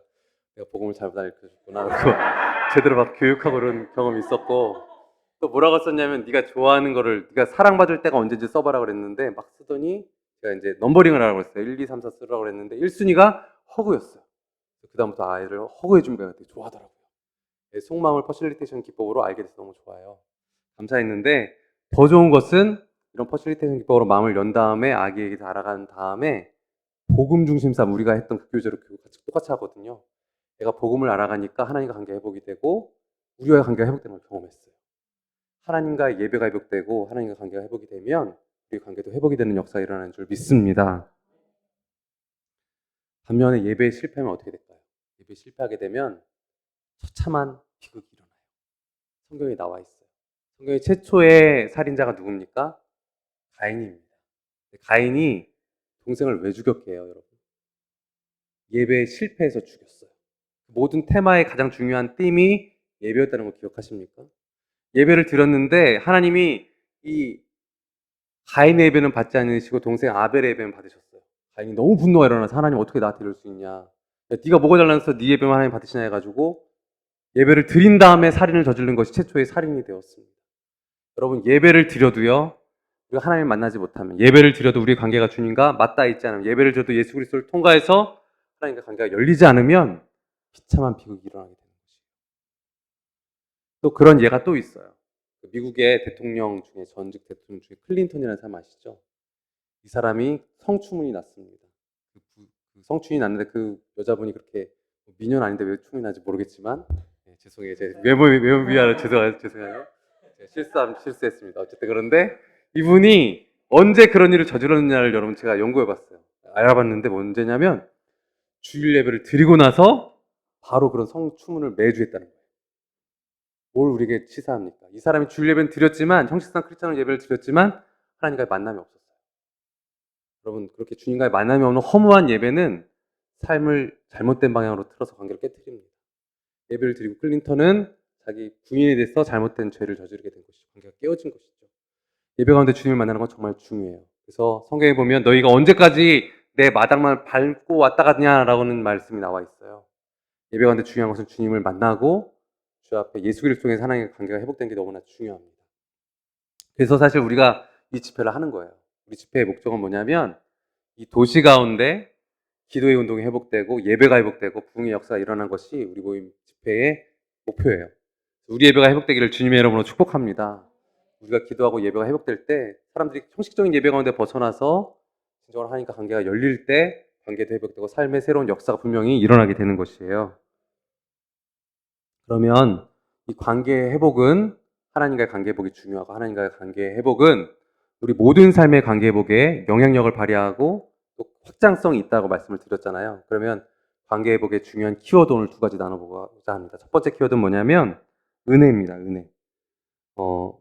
복음을 잘못 알려줬구나 그리고 제대로 막 교육하고 그런 경험이 있었고 또 뭐라고 썼냐면 네가 좋아하는 거를 네가 사랑받을 때가 언제인지 써봐라 그랬는데 막 쓰더니 제가 이제 넘버링을 하라고 했어요. 1, 2, 3, 4 쓰라고 그랬는데 1순위가 허구였어요. 그 다음부터 아이를 허구해 준 거예요. 되게 좋아하더라고요. 속마음을 퍼실리테이션 기법으로 알게 돼서 너무 좋아요. 감사했는데 더 좋은 것은 이런 퍼실리테이션 기법으로 마음을 연 다음에 아기에게 알아간 다음에 복음 중심삼 우리가 했던 그 교제로 똑같이 하거든요. 내가 복음을 알아가니까 하나님과 관계 회복이 되고 우리와의 관계가 회복되는 걸 경험했어요. 하나님과의 예배가 회복되고 하나님과 관계가 회복이 되면 우리 관계도 회복이 되는 역사가 일어나는 줄 믿습니다. 반면에 예배에 실패하면 어떻게 될까요? 예배에 실패하게 되면 처참한 비극이 일어나요. 성경에 나와 있어요. 성경의 최초의 살인자가 누굽니까? 가인입니다. 가인이 동생을 왜 죽였게요, 여러분? 예배에 실패해서 죽였어요. 모든 테마의 가장 중요한 띠이 예배였다는 걸 기억하십니까? 예배를 드렸는데 하나님이 이 가인의 예배는 받지 않으시고 동생 아벨의 예배는 받으셨어요. 가인이 너무 분노가 일어나서 하나님 어떻게 나한테 이럴 수 있냐? 네가 뭐가 잘나서 네 예배만 하나님 받으시냐 해가지고 예배를 드린 다음에 살인을 저지른 것이 최초의 살인이 되었습니다. 여러분 예배를 드려도요. 우리가 하나님을 만나지 못하면 예배를 드려도 우리의 관계가 주님과 맞닿아 있지 않으면 예배를 드려도 예수 그리스도를 통과해서 하나님과 관계가 열리지 않으면 비참한 비극이 일어나게 되는 것이에요. 또 그런 예가 또 있어요. 미국의 대통령 중에 전직 대통령 중에 클린턴이라는 사람 아시죠? 이 사람이 성추문이 났습니다. 그 성춘이 났는데 그 여자분이 그렇게 미녀는 아닌데 왜 충이 나지 모르겠지만 죄송해요. 제 외모 비하를 죄송해요. 제가 실수했습니다. 어쨌든 그런데 이분이 언제 그런 일을 저질렀느냐를 여러분 제가 연구해봤어요. 알아봤는데 언제냐면 주일 예배를 드리고 나서 바로 그런 성추문을 매주 했다는 거예요. 뭘 우리에게 치사합니까? 이 사람이 주일 예배는 드렸지만 형식상 크리스천 예배를 드렸지만 하나님과의 만남이 없었어요. 여러분 그렇게 주님과의 만남이 없는 허무한 예배는 삶을 잘못된 방향으로 틀어서 관계를 깨뜨립니다. 예배를 드리고 클린턴은 자기 부인에 대해서 잘못된 죄를 저지르게 된 것이죠. 관계가 깨어진 것이죠. 예배 가운데 주님을 만나는 건 정말 중요해요. 그래서 성경에 보면 너희가 언제까지 내 마당만 밟고 왔다 갔냐라고는 말씀이 나와 있어요. 예배 가운데 중요한 것은 주님을 만나고 주 앞에 예수 그리스도 통해서 하나님과 관계가 회복된 게 너무나 중요합니다. 그래서 사실 우리가 이 집회를 하는 거예요. 우리 집회의 목적은 뭐냐면 이 도시 가운데 기도의 운동이 회복되고 예배가 회복되고 부흥의 역사가 일어난 것이 우리 모임 집회의 목표예요. 우리 예배가 회복되기를 주님의 이름으로 축복합니다. 우리가 기도하고 예배가 회복될 때 사람들이 형식적인 예배 가운데 벗어나서 진정으로 하나님과 관계가 열릴 때 관계도 회복되고 삶의 새로운 역사가 분명히 일어나게 되는 것이에요. 그러면 이 관계의 회복은 하나님과의 관계 회복이 중요하고 하나님과의 관계의 회복은 우리 모든 삶의 관계 회복에 영향력을 발휘하고 또 확장성이 있다고 말씀을 드렸잖아요. 그러면 관계 회복의 중요한 키워드 오늘 두 가지 나눠보고자 합니다. 첫 번째 키워드는 뭐냐면 은혜입니다. 은혜.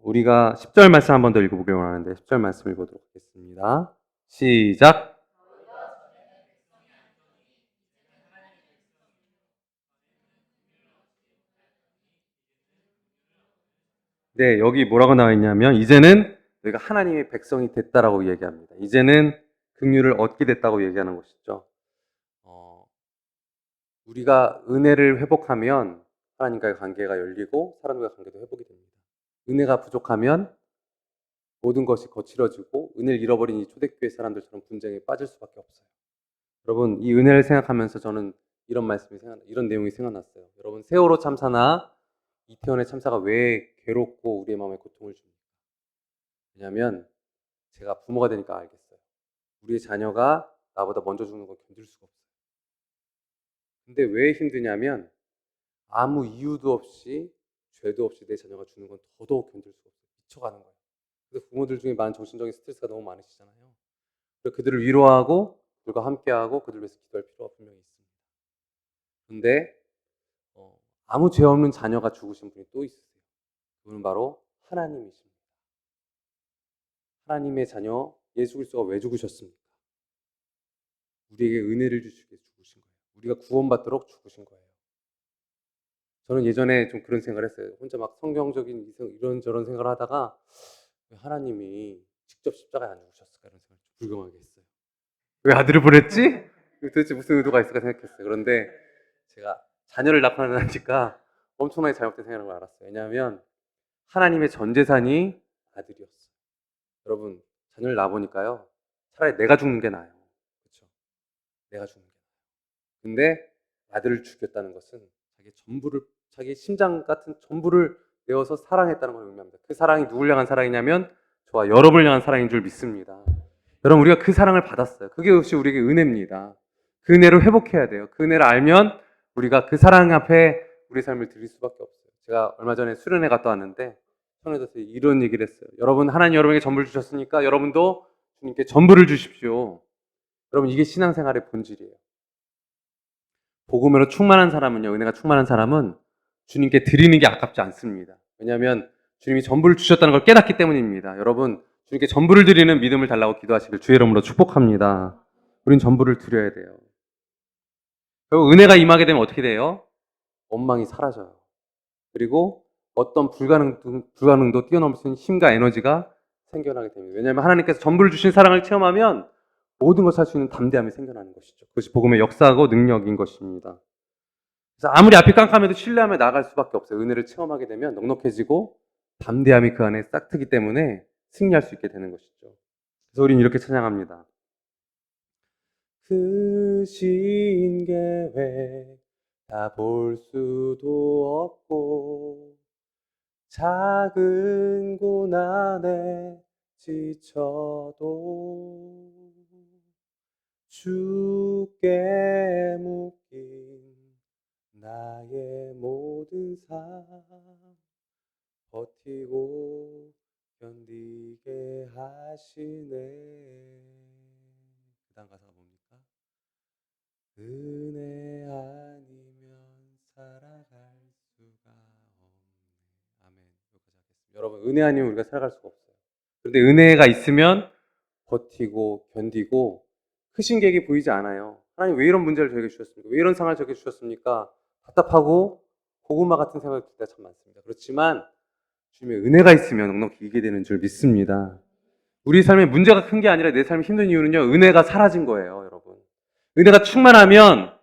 우리가 10절 말씀 한 번 더 읽어보기로 하는데 10절 말씀 읽어보도록 하겠습니다. 시작! 네, 여기 뭐라고 나와 있냐면 이제는 너희가 하나님의 백성이 됐다라고 얘기합니다. 이제는 긍휼을 얻게 됐다고 얘기하는 것이죠. 우리가 은혜를 회복하면 하나님과의 관계가 열리고 사람과의 관계도 회복이 됩니다. 은혜가 부족하면 모든 것이 거칠어지고 은혜를 잃어버린 이 초대교회 사람들처럼 분쟁에 빠질 수밖에 없어요. 여러분 이 은혜를 생각하면서 저는 이런 내용이 생각났어요. 여러분 세월호 참사나 이태원의 참사가 왜 괴롭고 우리의 마음에 고통을 줍니까? 왜냐하면 제가 부모가 되니까 알겠어요. 우리의 자녀가 나보다 먼저 죽는 걸 견딜 수가 없어요. 근데 왜 힘드냐면 아무 이유도 없이 죄도 없이 내 자녀가 죽는 건 더더욱 견딜 수가 없어요. 미쳐가는 거예요. 그래서 부모들 중에 많은 정신적인 스트레스가 너무 많으시잖아요. 그래서 그들을 위로하고 그들과 함께하고 그들을 위해서 기도할 필요가 분명히 있습니다. 근데 아무 죄 없는 자녀가 죽으신 분이 또 있으세요. 그분은 바로 하나님이십니다. 하나님의 자녀 예수 그리스도가 왜 죽으셨습니까? 우리에게 은혜를 주시기 위해 죽으신 거예요. 우리가 구원받도록 죽으신 거예요. 저는 예전에 좀 그런 생각을 했어요. 혼자 막 성경적인 이런저런 생각을 하다가 왜 하나님이 직접 십자가에 안 죽으셨을까 이런 생각을 좀 불경하게 했어요. 왜 아들을 보냈지? 도대체 무슨 의도가 있을까 생각했어요. 그런데 제가 자녀를 낳고 나니까 엄청나게 잘못된 생각을 알았어요. 왜냐하면 하나님의 전 재산이 아들이었어요. 여러분 자녀를 낳아보니까요. 차라리 내가 죽는 게 나아요. 그렇죠? 내가 죽는 게 나아요. 근데 아들을 죽였다는 것은 자기 심장 같은 전부를 내어서 사랑했다는 걸 의미합니다. 그 사랑이 누굴 향한 사랑이냐면 저와 여러분을 향한 사랑인 줄 믿습니다. 여러분 우리가 그 사랑을 받았어요. 그게 역시 우리에게 은혜입니다. 그 은혜를 회복해야 돼요. 그 은혜를 알면 우리가 그 사랑 앞에 우리 삶을 드릴 수밖에 없어요. 제가 얼마 전에 수련회 갔다 왔는데 수련회에서 이런 얘기를 했어요. 여러분 하나님 여러분에게 전부를 주셨으니까 여러분도 주님께 전부를 주십시오. 여러분 이게 신앙생활의 본질이에요. 복음으로 충만한 사람은요, 은혜가 충만한 사람은 주님께 드리는 게 아깝지 않습니다. 왜냐하면 주님이 전부를 주셨다는 걸 깨닫기 때문입니다. 여러분 주님께 전부를 드리는 믿음을 달라고 기도하시길 주의 이름으로 축복합니다. 우린 전부를 드려야 돼요. 결국 은혜가 임하게 되면 어떻게 돼요? 원망이 사라져요. 그리고 어떤 불가능도 뛰어넘을 수 있는 힘과 에너지가 생겨나게 됩니다. 왜냐하면 하나님께서 전부를 주신 사랑을 체험하면 모든 것을 할 수 있는 담대함이 생겨나는 것이죠. 그것이 복음의 역사하고 능력인 것입니다. 그래서 아무리 앞이 깜깜해도 신뢰하며 나아갈 수밖에 없어요. 은혜를 체험하게 되면 넉넉해지고 담대함이 그 안에 싹트기 때문에 승리할 수 있게 되는 것이죠. 그래서 우리는 이렇게 찬양합니다. 그 신 계획 다 볼 수도 없고 작은 고난에 지쳐도 주께 묶인 나의 모든 삶 버티고 견디게 하시네. 그 다음 가사가 뭡니까? 은혜 아니면 살아갈 수가 없네. 아멘. 여기까지 하겠습니다. 여러분, 은혜 아니면 우리가 살아갈 수가 없어요. 그런데 은혜가 있으면 버티고 견디고 크신 계획이 보이지 않아요. 하나님 왜 이런 문제를 저에게 주셨습니까? 왜 이런 상황을 저에게 주셨습니까? 답답하고 고구마 같은 생각이 들 때가 참 많습니다. 그렇지만 주님의 은혜가 있으면 넉넉히 이기게 되는 줄 믿습니다. 우리 삶에 문제가 큰 게 아니라 내 삶이 힘든 이유는요, 은혜가 사라진 거예요, 여러분. 은혜가 충만하면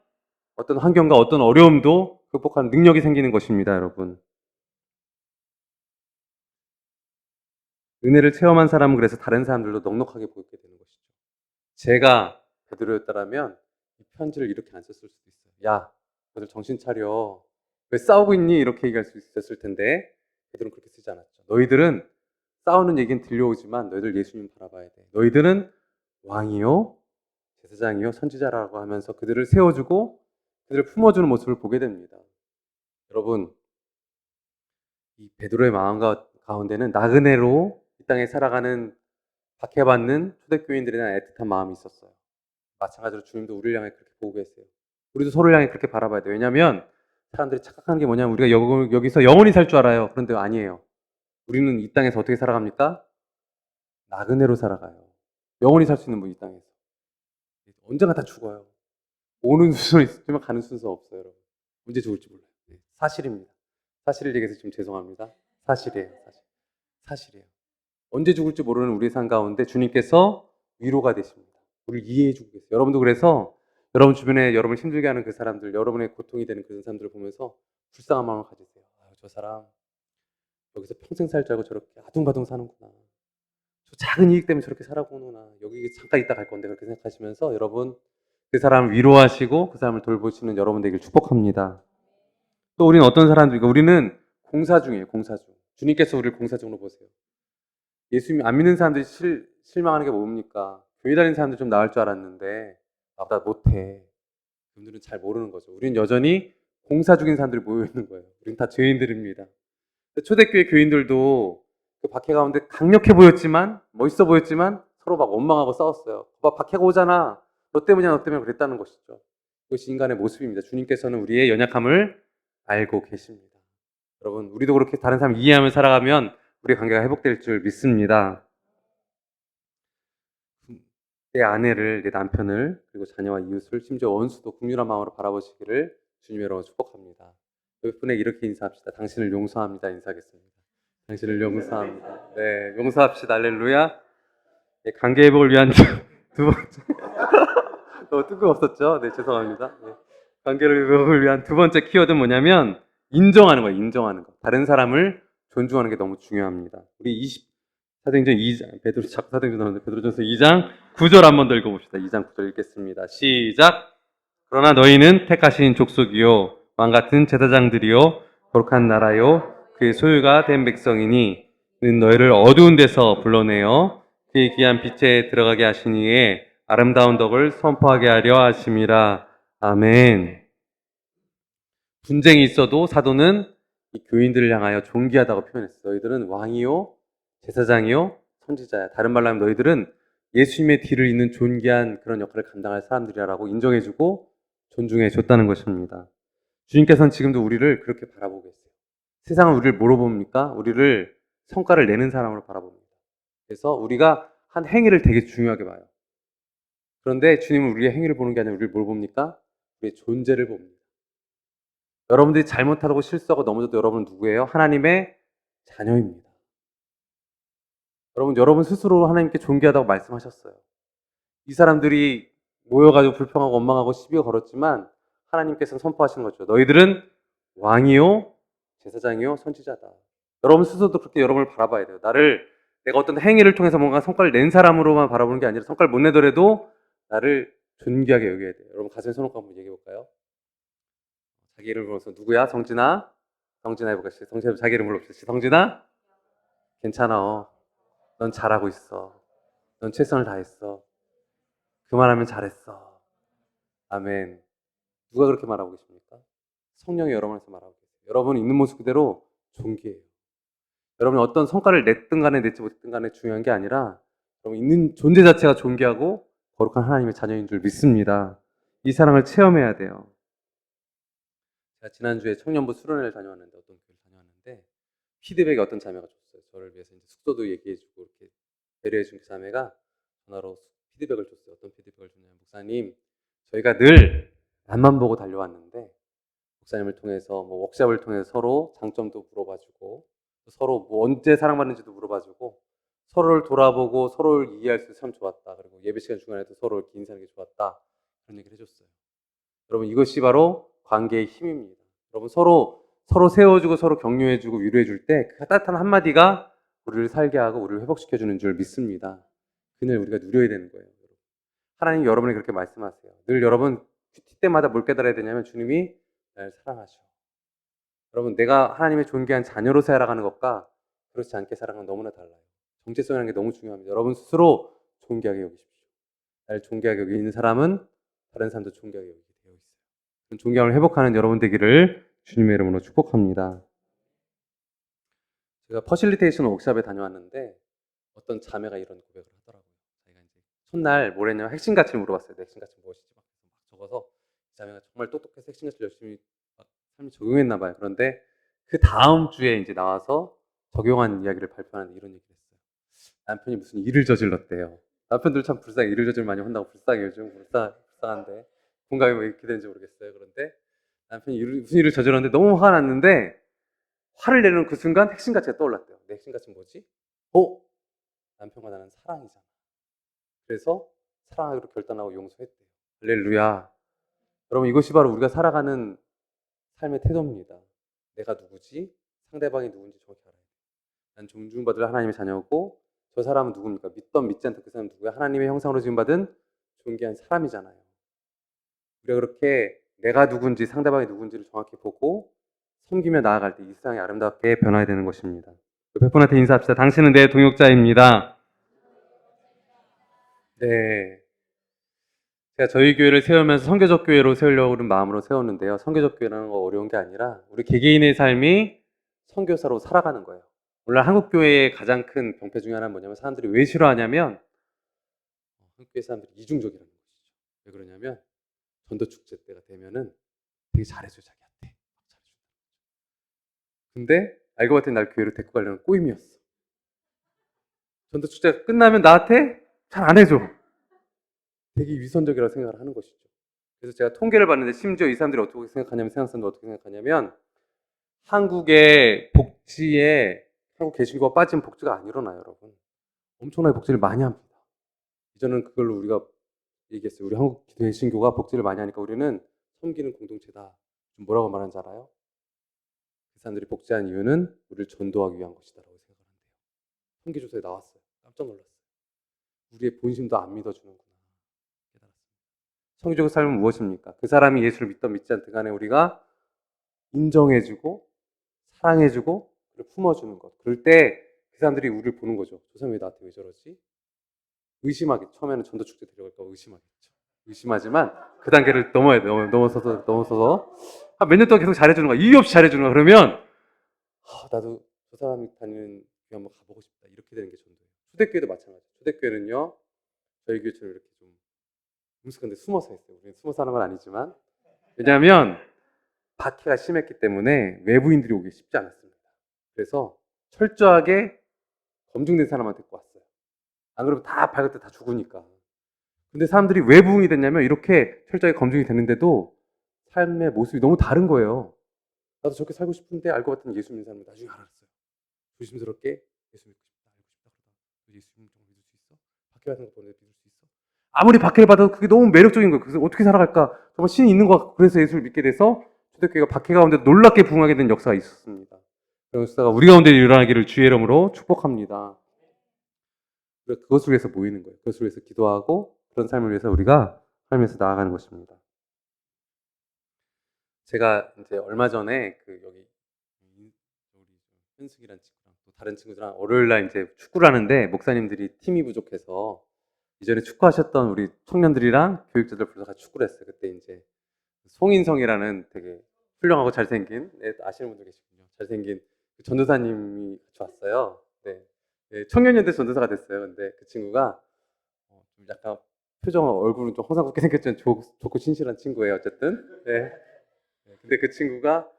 어떤 환경과 어떤 어려움도 극복하는 능력이 생기는 것입니다, 여러분. 은혜를 체험한 사람은 그래서 다른 사람들도 넉넉하게 보이게 되는 것이죠. 제가 베드로였다라면 이 편지를 이렇게 안 썼을 수도 있어요. 야, 너들 정신 차려. 왜 싸우고 있니? 이렇게 얘기할 수 있었을 텐데 베드로는 그렇게 쓰지 않았죠. 너희들은 싸우는 얘기는 들려오지만 너희들 예수님 바라봐야 돼. 너희들은 왕이요, 제사장이요, 선지자라고 하면서 그들을 세워주고 그들을 품어주는 모습을 보게 됩니다. 여러분, 이 베드로의 마음 가운데는 나그네로 이 땅에 살아가는 박해받는 초대교인들에 대한 애틋한 마음이 있었어요. 마찬가지로 주님도 우리를 향해 그렇게 보고 계세요. 우리도 서로를 향해 그렇게 바라봐야 돼요. 왜냐하면 사람들이 착각하는 게 뭐냐면 우리가 여기서 영원히 살 줄 알아요. 그런데 아니에요. 우리는 이 땅에서 어떻게 살아갑니까? 나그네로 살아가요. 영원히 살 수 있는 분 이 땅에서. 언젠가 다 죽어요. 오는 순서 있지만 가는 순서 없어요, 여러분. 언제 죽을지 몰라요. 사실입니다. 사실을 얘기해서 좀 죄송합니다. 사실이에요. 사실이에요. 언제 죽을지 모르는 우리의 삶 가운데 주님께서 위로가 되십니다. 우리를 이해해 주고 계세요. 여러분도 그래서 여러분 주변에 여러분을 힘들게 하는 그 사람들, 여러분의 고통이 되는 그 사람들을 보면서 불쌍한 마음을 가지세요. 아유, 저 사람 여기서 평생 살 줄 알고 저렇게 아둥바둥 사는구나. 저 작은 이익 때문에 저렇게 살아보는구나. 여기 잠깐 있다 갈 건데 그렇게 생각하시면서 여러분 그 사람을 위로하시고 그 사람을 돌보시는 여러분 되길 축복합니다. 또 우리는 어떤 사람들인가? 우리는 공사 중이에요. 공사 중. 주님께서 우리를 공사 중으로 보세요. 예수님 안 믿는 사람들이 실망하는 게 뭡니까? 교회 다니는 사람들 좀 나을 줄 알았는데 나보다 못해. 그분들은 잘 모르는 거죠. 우리는 여전히 공사 중인 사람들이 모여 있는 거예요. 우리는 다 죄인들입니다. 초대교회 교인들도 그 박해 가운데 강력해 보였지만 멋있어 보였지만 서로 막 원망하고 싸웠어요. 봐, 박해가 오잖아. 너 때문이야, 너 때문에 그랬다는 것이죠. 그것이 인간의 모습입니다. 주님께서는 우리의 연약함을 알고 계십니다. 여러분, 우리도 그렇게 다른 사람 이해하며 살아가면 우리의 관계가 회복될 줄 믿습니다. 내 아내를, 내 남편을, 그리고 자녀와 이웃을, 심지어 원수도 긍휼한 마음으로 바라보시기를 주님의 이름으로 축복합니다. 옆분에 이렇게 인사합시다. 당신을 용서합니다. 인사하겠습니다. 당신을 용서합니다. 네, 용서합시다. 할렐루야. 네, 관계 회복을 위한 두 번째 너무 뜬금없었죠? 네, 죄송합니다. 네. 관계 회복을 위한 두 번째 키워드는 뭐냐면 인정하는 거예요. 인정하는 거. 다른 사람을 존중하는 게 너무 중요합니다. 우리 사도행전 2장, 사도행전 나오는데 베드로전서 2장 9절 한번 더 읽어봅시다. 2장 9절 읽겠습니다. 시작. 그러나 너희는 택하신 족속이요 왕 같은 제사장들이요 거룩한 나라요 그의 소유가 된 백성이니 는 너희를 어두운 데서 불러내어 그의 귀한 빛에 들어가게 하시니에 아름다운 덕을 선포하게 하려 하심이라. 아멘. 분쟁이 있어도 사도는 이 교인들을 향하여 존귀하다고 표현했어요. 너희들은 왕이요 제사장이요 선지자야. 다른 말로 하면 너희들은 예수님의 뒤를 잇는 존귀한 그런 역할을 감당할 사람들이라고 인정해주고 존중해줬다는 것입니다. 주님께서는 지금도 우리를 그렇게 바라보고 계세요. 세상은 우리를 뭐로 봅니까? 우리를 성과를 내는 사람으로 바라봅니다. 그래서 우리가 한 행위를 되게 중요하게 봐요. 그런데 주님은 우리의 행위를 보는 게 아니라 우리를 뭘 봅니까? 우리의 존재를 봅니다. 여러분들이 잘못하고 실수하고 넘어져도 여러분은 누구예요? 하나님의 자녀입니다. 여러분 스스로 하나님께 존귀하다고 말씀하셨어요. 이 사람들이 모여가지고 불평하고 원망하고 시비가 걸었지만 하나님께서는 선포하신 거죠. 너희들은 왕이요 제사장이요 선지자다. 여러분 스스로도 그렇게 여러분을 바라봐야 돼요. 내가 어떤 행위를 통해서 뭔가 성과를 낸 사람으로만 바라보는 게 아니라 성과를 못 내더라도 나를 존귀하게 여겨야 돼요. 여러분 가슴에 손 얹고 한번 얘기해 볼까요? 자기 이름을 불러서 누구야? 성진아 해보겠습니다. 성진아 자기 이름 불러봅시다. 성진아 괜찮아. 넌 잘하고 있어. 넌 최선을 다했어. 그만하면 잘했어. 아멘. 누가 그렇게 말하고 계십니까? 성령이 여러분에서 말하고 계세요. 여러분이 있는 모습 그대로 존귀해요. 여러분이 어떤 성과를 냈든 간에 냈지 못했든 간에 중요한 게 아니라 여러분 있는 존재 자체가 존귀하고 거룩한 하나님의 자녀인 줄 믿습니다. 이 사랑을 체험해야 돼요. 제가 지난주에 청년부 수련회를 다녀왔는데 어떤 교회를 다녀왔는데 피드백이 어떤 자매가 줬어요. 저를 위해서 이제 숙소도 얘기해주고 이렇게 배려해준 그 자매가 전화로 피드백을 줬어요. 어떤 피드백을 줬냐면 목사님 저희가 늘 앞만 보고 달려왔는데 목사님을 통해서 뭐 워크숍을 통해서 서로 장점도 물어봐주고 서로 뭐 언제 사랑받는지도 물어봐주고 서로를 돌아보고 서로를 이해할 수 있어서 참 좋았다. 그리고 예배 시간 중간에도 서로를 이렇게 인사하는 게 좋았다. 그런 얘기를 해줬어요. 여러분 이것이 바로 관계의 힘입니다. 여러분 서로 세워주고 서로 격려해주고 위로해줄 때 그 따뜻한 한마디가 우리를 살게 하고 우리를 회복시켜주는 줄 믿습니다. 그날 우리가 누려야 되는 거예요. 하나님 여러분이 그렇게 말씀하세요. 늘 여러분 큐티 때마다 뭘 깨달아야 되냐면 주님이 날 사랑하셔. 여러분 내가 하나님의 존귀한 자녀로 살아가는 것과 그렇지 않게 살아가는 건 너무나 달라요. 정체성이라는 게 너무 중요합니다. 여러분 스스로 존귀하게 여기십시오. 날 존귀하게 여기는 사람은 다른 사람도 존귀하게 여기게 되어 있어요. 존경을 회복하는 여러분 되기를 주님의 이름으로 축복합니다. 제가 퍼실리테이션 워크숍에 다녀왔는데 어떤 자매가 이런 고백을 하더라고요. 자기가 이제 첫날 뭘 했냐면 핵심 가치를 물어봤어요. 내 핵심 가치 무엇이지? 막 적어서 자매가 정말 똑똑해서 핵심 가치를 열심히 막 삶에 적용했나 봐요. 그런데 그 다음 주에 이제 나와서 적용한 이야기를 발표하는데 이런 얘기를 했어요. 남편이 무슨 일을 저질렀대요. 남편들 참 불쌍해. 일을 저질 많이 한다고 불쌍해. 요즘 불쌍한데 공감이 왜 이렇게 되는지 모르겠어요. 그런데 남편이 무슨 일을 저질렀는데 너무 화가 났는데 화를 내는 그 순간 핵심 가치가 떠올랐대요. 내 핵심 가치는 뭐지? 남편과 나는 사랑이잖아. 그래서 사랑하기로 결단하고 용서했대요. 할렐루야. 여러분 이것이 바로 우리가 살아가는 삶의 태도입니다. 내가 누구지? 상대방이 누군지 정확히 알아야 돼요. 난 존중받을 하나님의 자녀고 저 사람은 누굽니까? 믿던 믿지 않던 그 사람은 누구야? 하나님의 형상으로 지음받은 존귀한 사람이잖아요. 우리가 그렇게 내가 누군지 상대방이 누군지를 정확히 보고 섬기며 나아갈 때 이 세상이 아름답게 변화해야 되는 것입니다. 옆에 분한테 인사합시다. 당신은 내 동역자입니다. 네. 제가 저희 교회를 세우면서 선교적 교회로 세우려고 하는 마음으로 세웠는데요. 선교적 교회라는 거 어려운 게 아니라 우리 개개인의 삶이 선교사로 살아가는 거예요. 오늘 한국 교회의 가장 큰 병폐 중에 하나는 뭐냐면 사람들이 왜 싫어하냐면 한국 교회 사람들이 이중적이라는 것이죠. 왜 그러냐면 전도 축제 때가 되면은 되게 잘해줘 자기한테. 근데 알고 봤더니 날 교회로 데리고 가려는 꼬임이었어. 전도 축제가 끝나면 나한테 잘 안 해줘. 되게 위선적이라고 생각을 하는 것이죠. 그래서 제가 통계를 봤는데 심지어 이 사람들이 어떻게 생각하냐면 세상 사람들이 어떻게 생각하냐면 한국의 복지에 한국 개신교가 빠진 복지가 안 일어나요, 여러분. 엄청나게 복지를 많이 합니다. 이전은 그걸로 우리가 얘기했어요. 우리 한국 개신교가 복지를 많이 하니까 우리는 섬기는 공동체다. 좀 뭐라고 말하는지 알아요? 그 사람들이 복지한 이유는 우리를 전도하기 위한 것이다라고 생각을 한대요. 통계조사에 나왔어요. 깜짝 놀랐어요. 우리의 본심도 안 믿어주는구나. 성교적 삶은 무엇입니까? 그 사람이 예수를 믿든 믿지 않든 간에 우리가 인정해주고 사랑해주고 품어주는 것. 그럴 때 그 사람들이 우리를 보는 거죠. 저 사람이 나한테 왜 저러지? 의심하겠죠. 처음에는 전도축제 데려갈까 봐 의심하겠죠. 의심하지만 그 단계를 넘어야 돼요. 넘어서서 몇 년 동안 계속 잘해주는 거야. 이유 없이 잘해주는 거야. 그러면 나도 저 사람이 다니는 교회 한번 가보고 싶다. 이렇게 되는 게 전도예요. 초대교회도 마찬가지예요. 초대교회는요. 저희 교회처럼 이렇게 좀 음식한데 숨어서 했어요. 우리는 숨어서 하는 건 아니지만 왜냐하면 박해가 심했기 때문에 외부인들이 오기 쉽지 않았습니다. 그래서 철저하게 검증된 사람만 데리고 왔어요. 안 그러면 다 밝을 때 다 죽으니까. 근데 사람들이 왜 부흥이 됐냐면 이렇게 철저하게 검증이 됐는데도 삶의 모습이 너무 다른 거예요. 나도 저렇게 살고 싶은데 알고 봤더니 예수 믿는 사람을 나중에 알았어요. 조심스럽게 예수 믿고 싶다, 알고 싶다. 예수 믿는 걸 믿을 수 있어? 박해 받는 거 보는데 믿을 수 있어? 아무리 박해를 받아도 그게 너무 매력적인 거예요. 그래서 어떻게 살아갈까? 정말 신이 있는 것 같고 그래서 예수를 믿게 돼서 초대교회가 박해 가운데 놀랍게 부흥하게 된 역사가 있었습니다. 그런 역사가 우리 가운데 일어나기를 주의 이름으로 축복합니다. 그것을 위해서 모이는 거예요. 그것을 위해서 기도하고 그런 삶을 위해서 우리가 삶에서 나아가는 것입니다. 제가 이제 얼마 전에 여기 우리 현숙이라는 친구랑 또 다른 친구들랑 월요일 날 이제 축구를 하는데 목사님들이 팀이 부족해서 이전에 축구하셨던 우리 청년들이랑 교육자들 불러서 같이 축구를 했어요. 그때 이제 송인성이라는 되게 훌륭하고 잘생긴, 네, 아시는 분들 계시군요. 잘생긴 그 전도사님이 같이 왔어요. 네. 네, 청년연대 전도사가 됐어요. 근데 그 친구가 좀 약간 표정, 얼굴은 좀 홍상국게 생겼지만 좋고 신실한 친구예요. 어쨌든. 네. 네, 근데 그 친구가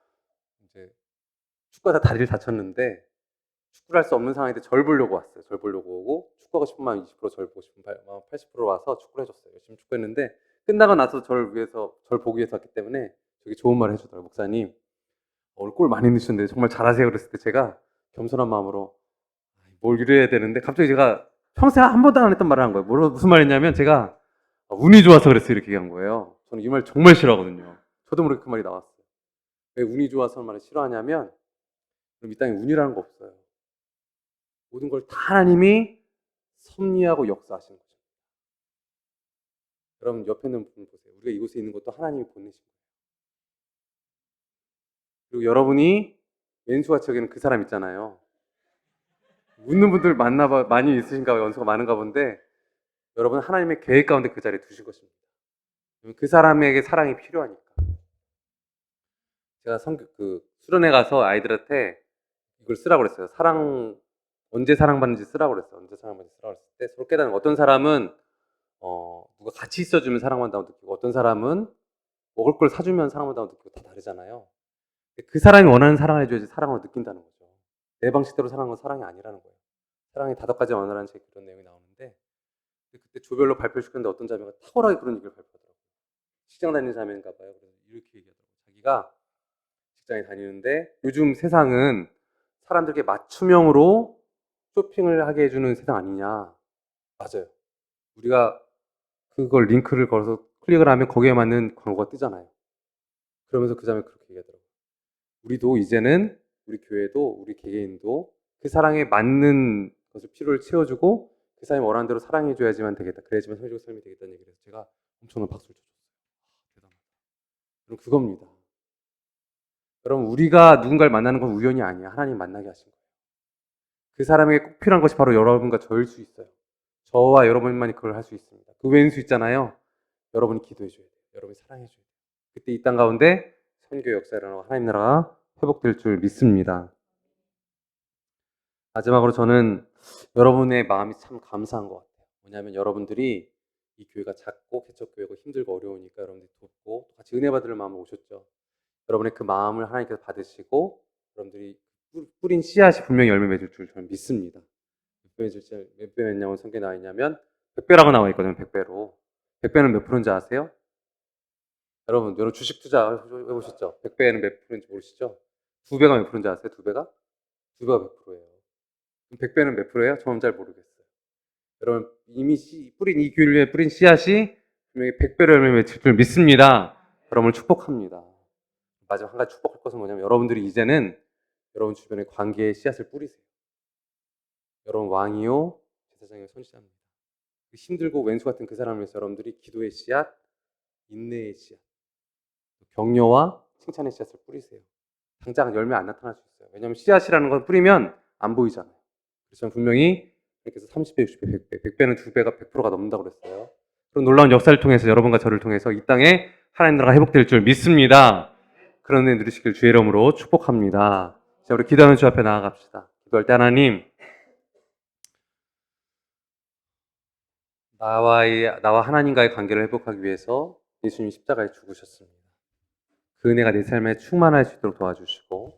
이제 축구하다 다리를 다쳤는데 축구를 할 수 없는 상황인데 절 보려고 왔어요. 절 보려고 오고 축구하고 싶은 마음 20%, 절 보고 싶은 마음 80% 와서 축구를 해줬어요. 열심히 축구했는데 끝나고 나서 절 보기 위해서 왔기 때문에 되게 좋은 말을 해주더라고요. 목사님, 오늘 골 많이 넣으셨는데 정말 잘하세요. 그랬을 때 제가 겸손한 마음으로 뭘 이래야 되는데 갑자기 제가 평생 한 번도 안 했던 말을 한 거예요. 무슨 말이냐면 제가 운이 좋아서 그랬어요. 이렇게 얘기한 거예요. 저는 이 말 정말 싫어하거든요. 저도 모르게 그 말이 나왔어요. 왜 운이 좋아서 말을 싫어하냐면 그럼 이 땅에 운이라는 거 없어요. 모든 걸 다 하나님이 섭리하고 역사하시는 거죠. 여러분 옆에 있는 분 보세요. 우리가 이곳에 있는 것도 하나님이 보내신 거예요. 그리고 여러분이 왼수와 여기는 그 사람 있잖아요. 웃는 분들 많이 있으신가 봐요. 연수가 많은가 본데 여러분 하나님의 계획 가운데 그 자리에 두신 것입니다. 그 사람에게 사랑이 필요하니까. 제가 수련회 가서 아이들한테 이걸 쓰라고 그랬어요. 언제 사랑받는지 쓰라고 그랬어요. 언제 사랑받는지 쓰라고 그랬을 때 서로 깨닫는 어떤 사람은 누가 같이 있어주면 사랑받는다고 느끼고 어떤 사람은 먹을 걸 사주면 사랑받는다고 느끼고 다 다르잖아요. 그 사람이 원하는 사랑을 해줘야지 사랑으로 느낀다는 거죠. 내 방식대로 사랑하는 건 사랑이 아니라는 거예요. 사랑의 5가지 언어라는 책 그런 내용이 나오는데 그때 조별로 발표를 시켰는데 어떤 자매가 탁월하게 그런 얘기를 발표하더라고요. 직장 다니는 자매인가 봐요. 그래서 이렇게 얘기하더라고요. 자기가 직장에 다니는데 요즘 세상은 사람들에게 맞춤형으로 쇼핑을 하게 해주는 세상 아니냐. 맞아요. 우리가 그걸 링크를 걸어서 클릭을 하면 거기에 맞는 광고가 뜨잖아요. 그러면서 그 자매 그렇게 얘기하더라고요. 우리도 이제는 우리 교회도 우리 개개인도 그 사랑에 맞는 것을 필요를 채워주고 그 사람이 원하는 대로 사랑해줘야지만 되겠다. 그래야지만 성적인 삶이 되겠다는 얘기를 해서 제가 엄청난 박수를 쳤어요. 대단하다. 그럼 그겁니다. 여러분 우리가 누군가를 만나는 건 우연이 아니야. 하나님 만나게 하신 거예요. 그 사람에게 꼭 필요한 것이 바로 여러분과 저일 수 있어요. 저와 여러분만이 그걸 할 수 있습니다. 그 왼수 있잖아요. 여러분이 기도해줘야 돼요. 여러분이 사랑해줘야 돼요. 그때 이 땅 가운데 선교 역사를 일어나고 하나님 나라가 회복될 줄 믿습니다. 마지막으로 저는 여러분의 마음이 참 감사한 것 같아요. 뭐냐면 여러분들이 이 교회가 작고 개척교회고 힘들고 어려우니까 여러분들이 돕고 같이 은혜 받을 마음으로 오셨죠. 여러분의 그 마음을 하나님께서 받으시고 여러분들이 뿌린 씨앗이 분명히 열매 맺을 줄 저는 믿습니다. 몇 배 맺냐고 성경에 나와 있냐면 100배라고 나와 있거든요. 100배로. 100배는 몇 프로인지 아세요? 여러분 주식 투자 해보셨죠? 100배는 몇 프로인지 모르시죠? 2배가 몇 프로인지 아세요? 2배가? 2배가 100%예요. 100배는 몇 프로예요? 저는 잘 모르겠어요. 여러분 이미 이 교회에 뿌린 씨앗이 분명히 100배로 열매 맺을 줄 믿습니다. 여러분을 축복합니다. 마지막 한 가지 축복할 것은 뭐냐면 여러분들이 이제는 여러분 주변에 관계의 씨앗을 뿌리세요. 여러분 왕이요 제사장이요 선지자입니다. 힘들고 왼수 같은 그 사람을 위해서 여러분들이 기도의 씨앗, 인내의 씨앗, 격려와 칭찬의 씨앗을 뿌리세요. 당장 열매 안 나타날 수 있어요. 왜냐하면 씨앗이라는 건 뿌리면 안 보이잖아요. 그래서 분명히 그래서 30배, 60배, 100배, 100배는 2배가 100%가 넘는다고 그랬어요. 그런 놀라운 역사를 통해서 여러분과 저를 통해서 이 땅에 하나님 나라가 회복될 줄 믿습니다. 그런 은혜 누리시길 주의 이름으로 축복합니다. 자, 우리 기도하는 주 앞에 나아갑시다. 기도할 때 하나님, 나와 하나님과의 관계를 회복하기 위해서 예수님이 십자가에 죽으셨습니다. 그 은혜가 내 삶에 충만할 수 있도록 도와주시고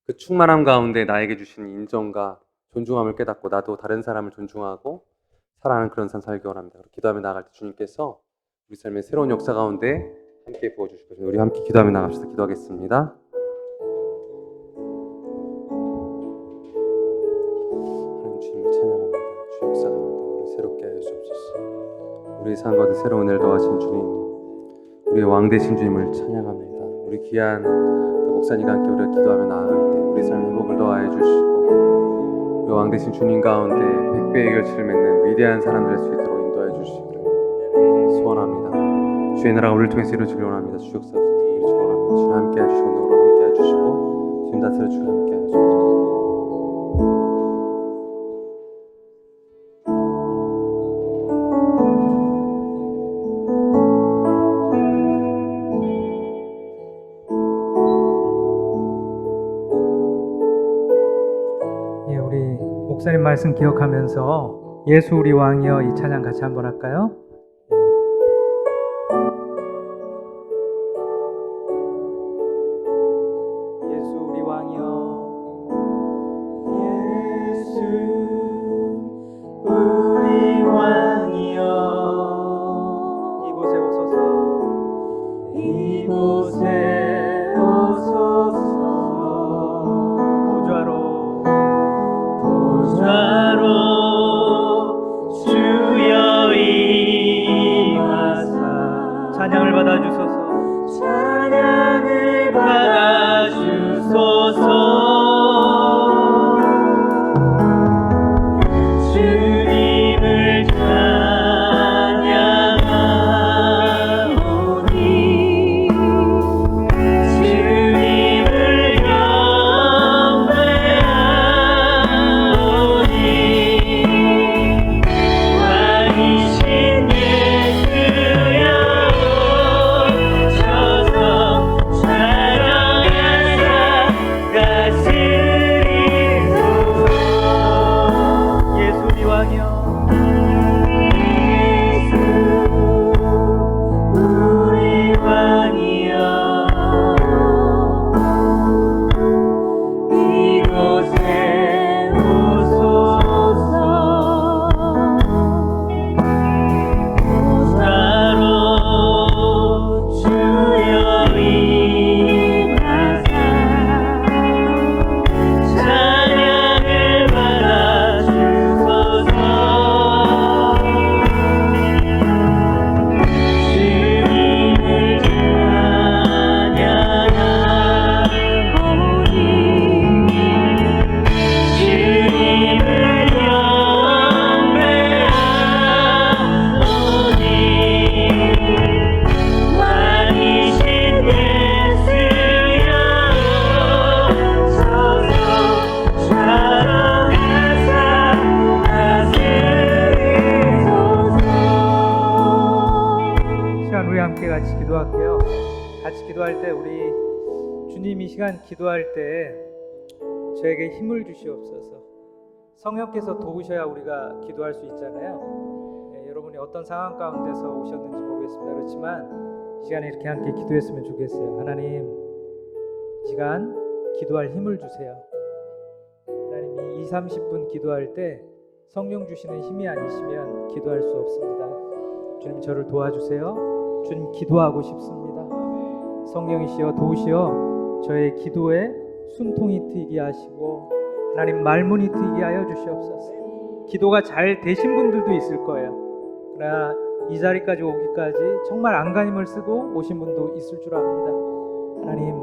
그 충만함 가운데 나에게 주신 인정과 존중함을 깨닫고 나도 다른 사람을 존중하고 사랑하는 그런 삶 살기 원합니다. 기도하며 나아갈 때 주님께서 우리 삶의 새로운 역사 가운데 함께 부어주실 것입니다. 우리 함께 기도하며 나갑시다. 기도하겠습니다. 하나님 주님을 찬양합니다. 주 역사 가운데 우리 새롭게 하여 주옵소서. 우리의 삶 가운데 새로운 은혜를 더하신 주님, 우리의 왕 되신 주님을 찬양합니다. 우리 귀한 목사님과 함께 우리가 기도하며 나아갈 때 우리 삶의 회복을 더하여 주시고 우리 왕 되신 주님 가운데 100배의 결실을 맺는 위대한 사람들 될 수 있도록 인도하여 주시기를 소원합니다. 주의 나라가 우리를 통해서 이루어지길 원합니다. 주 역사 이루어지길 원합니다. 주님 함께 해주시고 너로 함께 해주시고 주님 다스려 주님 함께 해주시옵소서. 목사님 말씀 기억하면서 예수 우리 왕이여 이 찬양 같이 한번 할까요? 예수 우리 왕이여 예수 우리 왕이여 이곳에 오소서 이곳에 오소서 보좌로 주여 임하사 찬양을 받아주소서 찬양을 받아주소서 주님을 찬양하오니 주님을 왕이신 예수여 오셔서 찬양하사 다스리소서 예수 우리 왕이여 예수 우리 왕이여 이곳에 오소서 보좌로 주여 임하사 찬양을 받아주소서 주님을 찬양하오니 주님을 경배하오니 왕이신 예수여 오셔서 찬양하사 다스리소서. 시간 우리 함께 같이 기도할게요. 같이 기도할 때 우리 주님 이 시간 기도할 때 저에게 힘을 주시옵소서. 성령께서 도우셔야 우리가 기도할 수 있잖아요. 여러분이 어떤 상황 가운데서 오셨는지 모르겠습니다. 그렇지만 이 시간에 이렇게 함께 기도했으면 좋겠어요. 하나님, 이 시간 기도할 힘을 주세요. 하나님이 20-30분 기도할 때 성령 주시는 힘이 아니시면 기도할 수 없습니다. 주님 저를 도와주세요. 주님 기도하고 싶습니다. 성령이시여 도우시어 저의 기도에 숨통이 트이게 하시고 하나님 말문이 트이게 하여 주시옵소서. 기도가 잘 되신 분들도 있을 거예요. 그러나 이 자리까지 오기까지 정말 안간힘을 쓰고 오신 분도 있을 줄 압니다. 하나님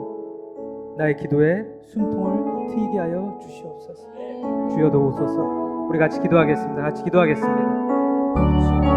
나의 기도에 숨통을 트이게 하여 주시옵소서. 주여 도우소서. 우리 같이 기도하겠습니다. 같이 기도하겠습니다. 기도하고 싶습니다.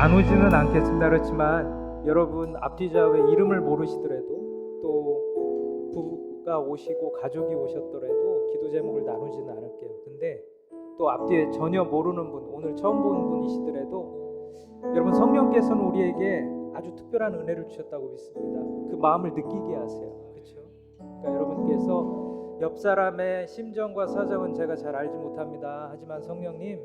나누지는 않겠습니다. 그렇지만 여러분 앞뒤 좌우에 이름을 모르시더라도 또 부부가 오시고 가족이 오셨더라도 기도 제목을 나누지는 않을게요. 근데 또 앞뒤에 전혀 모르는 분, 오늘 처음 보는 분이시더라도 여러분 성령께서는 우리에게 아주 특별한 은혜를 주셨다고 믿습니다. 그 마음을 느끼게 하세요. 그렇죠? 그러니까 여러분께서 옆 사람의 심정과 사정은 제가 잘 알지 못합니다. 하지만 성령님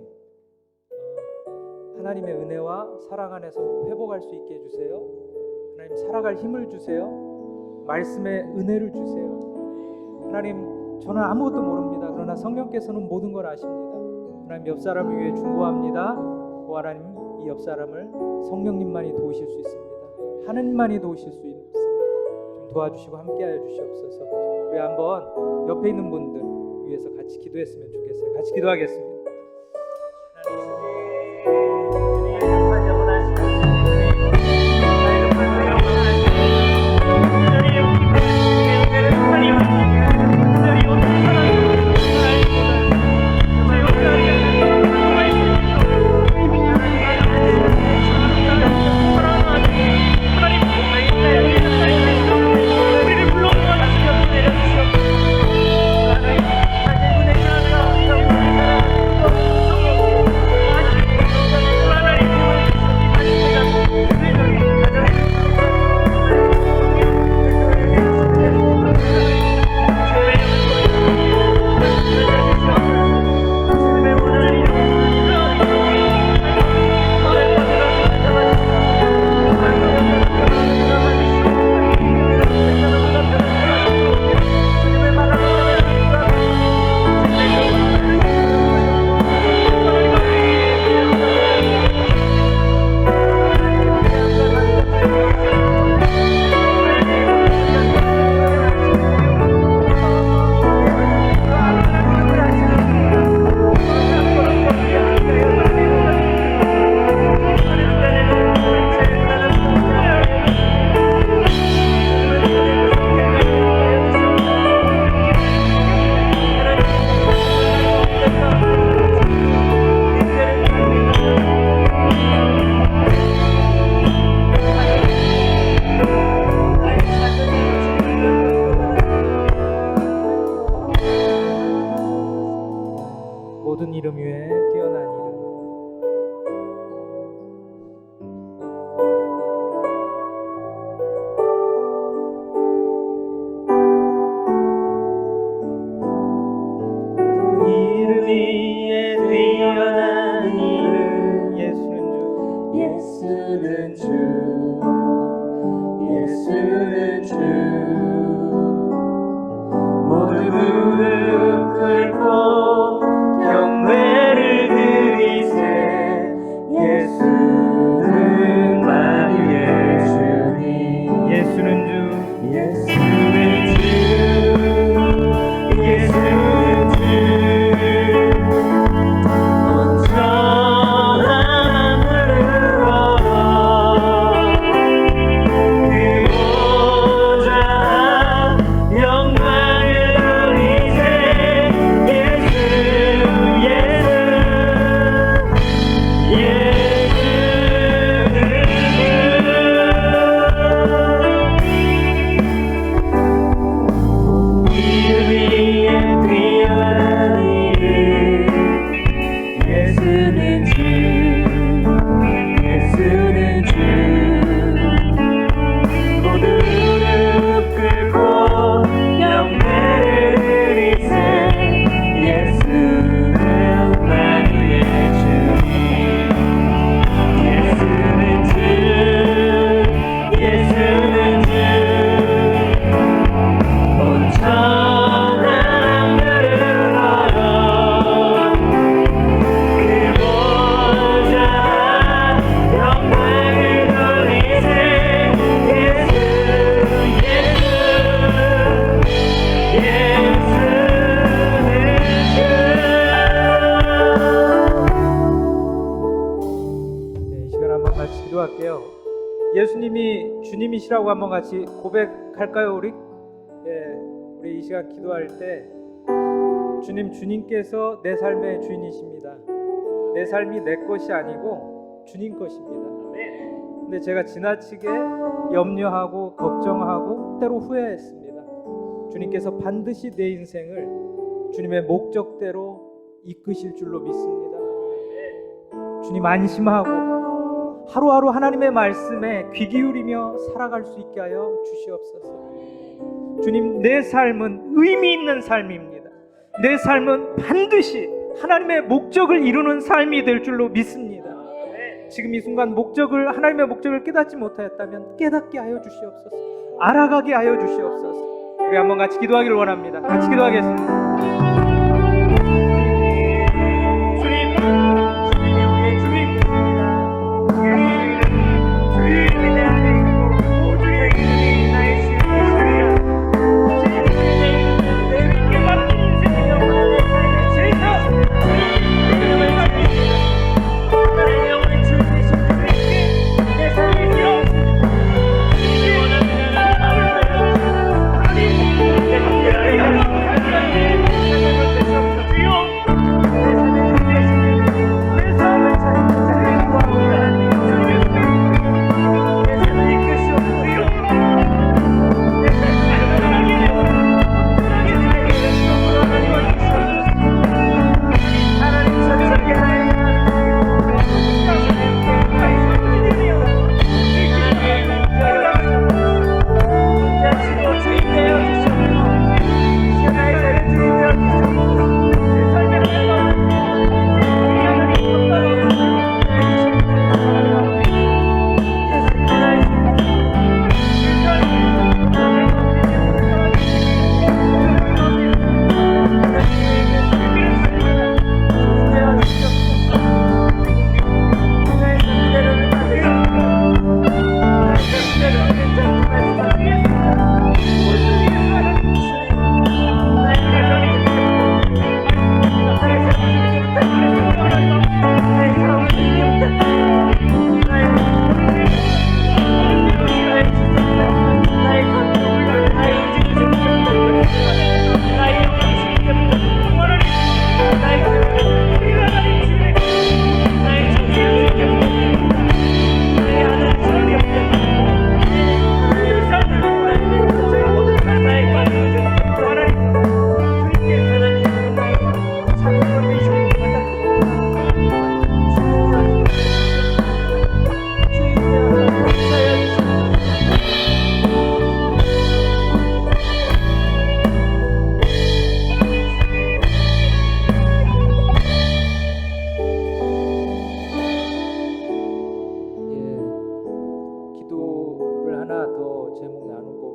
하나님의 은혜와 사랑 안에서 회복할 수 있게 해주세요. 하나님 살아갈 힘을 주세요. 말씀의 은혜를 주세요. 하나님 저는 아무것도 모릅니다. 그러나 성령께서는 모든 걸 아십니다. 하나님 옆 사람을 위해 중보합니다. 오 하나님 이 옆 사람을 성령님만이 도우실 수 있습니다. 하느님만이 도우실 수 있습니다. 좀 도와주시고 함께하여 주시옵소서. 우리 한번 옆에 있는 분들 위해서 같이 기도했으면 좋겠어요. 같이 기도하겠습니다. 모든 이름 위에 뛰어난 이름. 이름 위에 뛰어난 이름 예수는 주. 예수는 주 모두 무릎 꿇고 경배를 드리세 예수는 만유의 주님 예수는 주. 예수는 주 예수는 주 온전한 하늘로 기도할게요. 예수님이 주님이시라고 한번 같이 고백할까요, 우리? 우리 이 시간 기도할 때 주님께서 내 삶의 주인이십니다. 내 삶이 내 것이 아니고 주님 것입니다. 근데 제가 지나치게 염려하고 걱정하고 때로 후회했습니다. 주님께서 반드시 내 인생을 주님의 목적대로 이끄실 줄로 믿습니다. 주님 안심하고 하루하루 하나님의 말씀에 귀 기울이며 살아갈 수 있게 하여 주시옵소서. 주님, 내 삶은 의미 있는 삶입니다. 내 삶은 반드시 하나님의 목적을 이루는 삶이 될 줄로 믿습니다. 지금 이 순간 하나님의 목적을 깨닫지 못하였다면 깨닫게 하여 주시옵소서. 알아가게 하여 주시옵소서. 우리 한번 같이 기도하기를 원합니다. 같이 기도하겠습니다.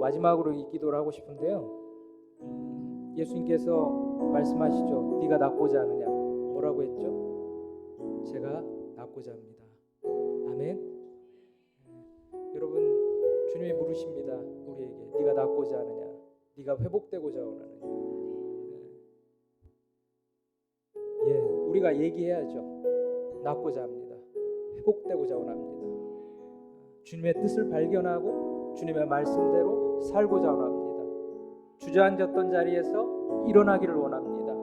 마지막으로 이 기도를 하고 싶은데요. 예수님께서 말씀하시죠. 네가 낫고자 하느냐. 뭐라고 했죠? 제가 낫고자 합니다. 아멘. 여러분, 주님이 물으십니다. 우리에게 네가 낫고자 하느냐, 네가 회복되고자 원하느냐. 우리가 얘기해야죠. 낫고자 합니다. 회복되고자 원합니다. 주님의 뜻을 발견하고 주님의 말씀대로 살고자 원합니다. 주저앉았던 자리에서 일어나기를 원합니다.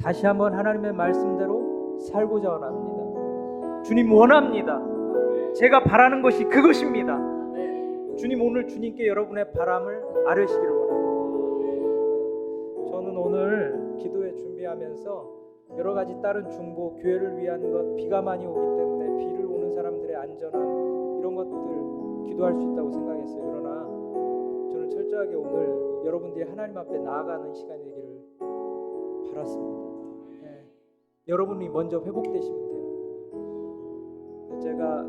다시 한번 하나님의 말씀대로 살고자 원합니다. 주님 원합니다. 제가 바라는 것이 그것입니다. 주님, 오늘 주님께 여러분의 바람을 아뢰시기를 원합니다. 저는 오늘 기도회 준비하면서 여러 가지 다른 중보, 교회를 위한 것, 비가 많이 오기 때문에 비를 오는 사람들의 안전함, 이런 것들 기도할 수 있다고 생각했어요. 그러나 저는 철저하게 오늘 여러분들이 하나님 앞에 나아가는 시간이 되기를 바랐습니다. 여러분이 먼저 회복되시면 돼요. 제가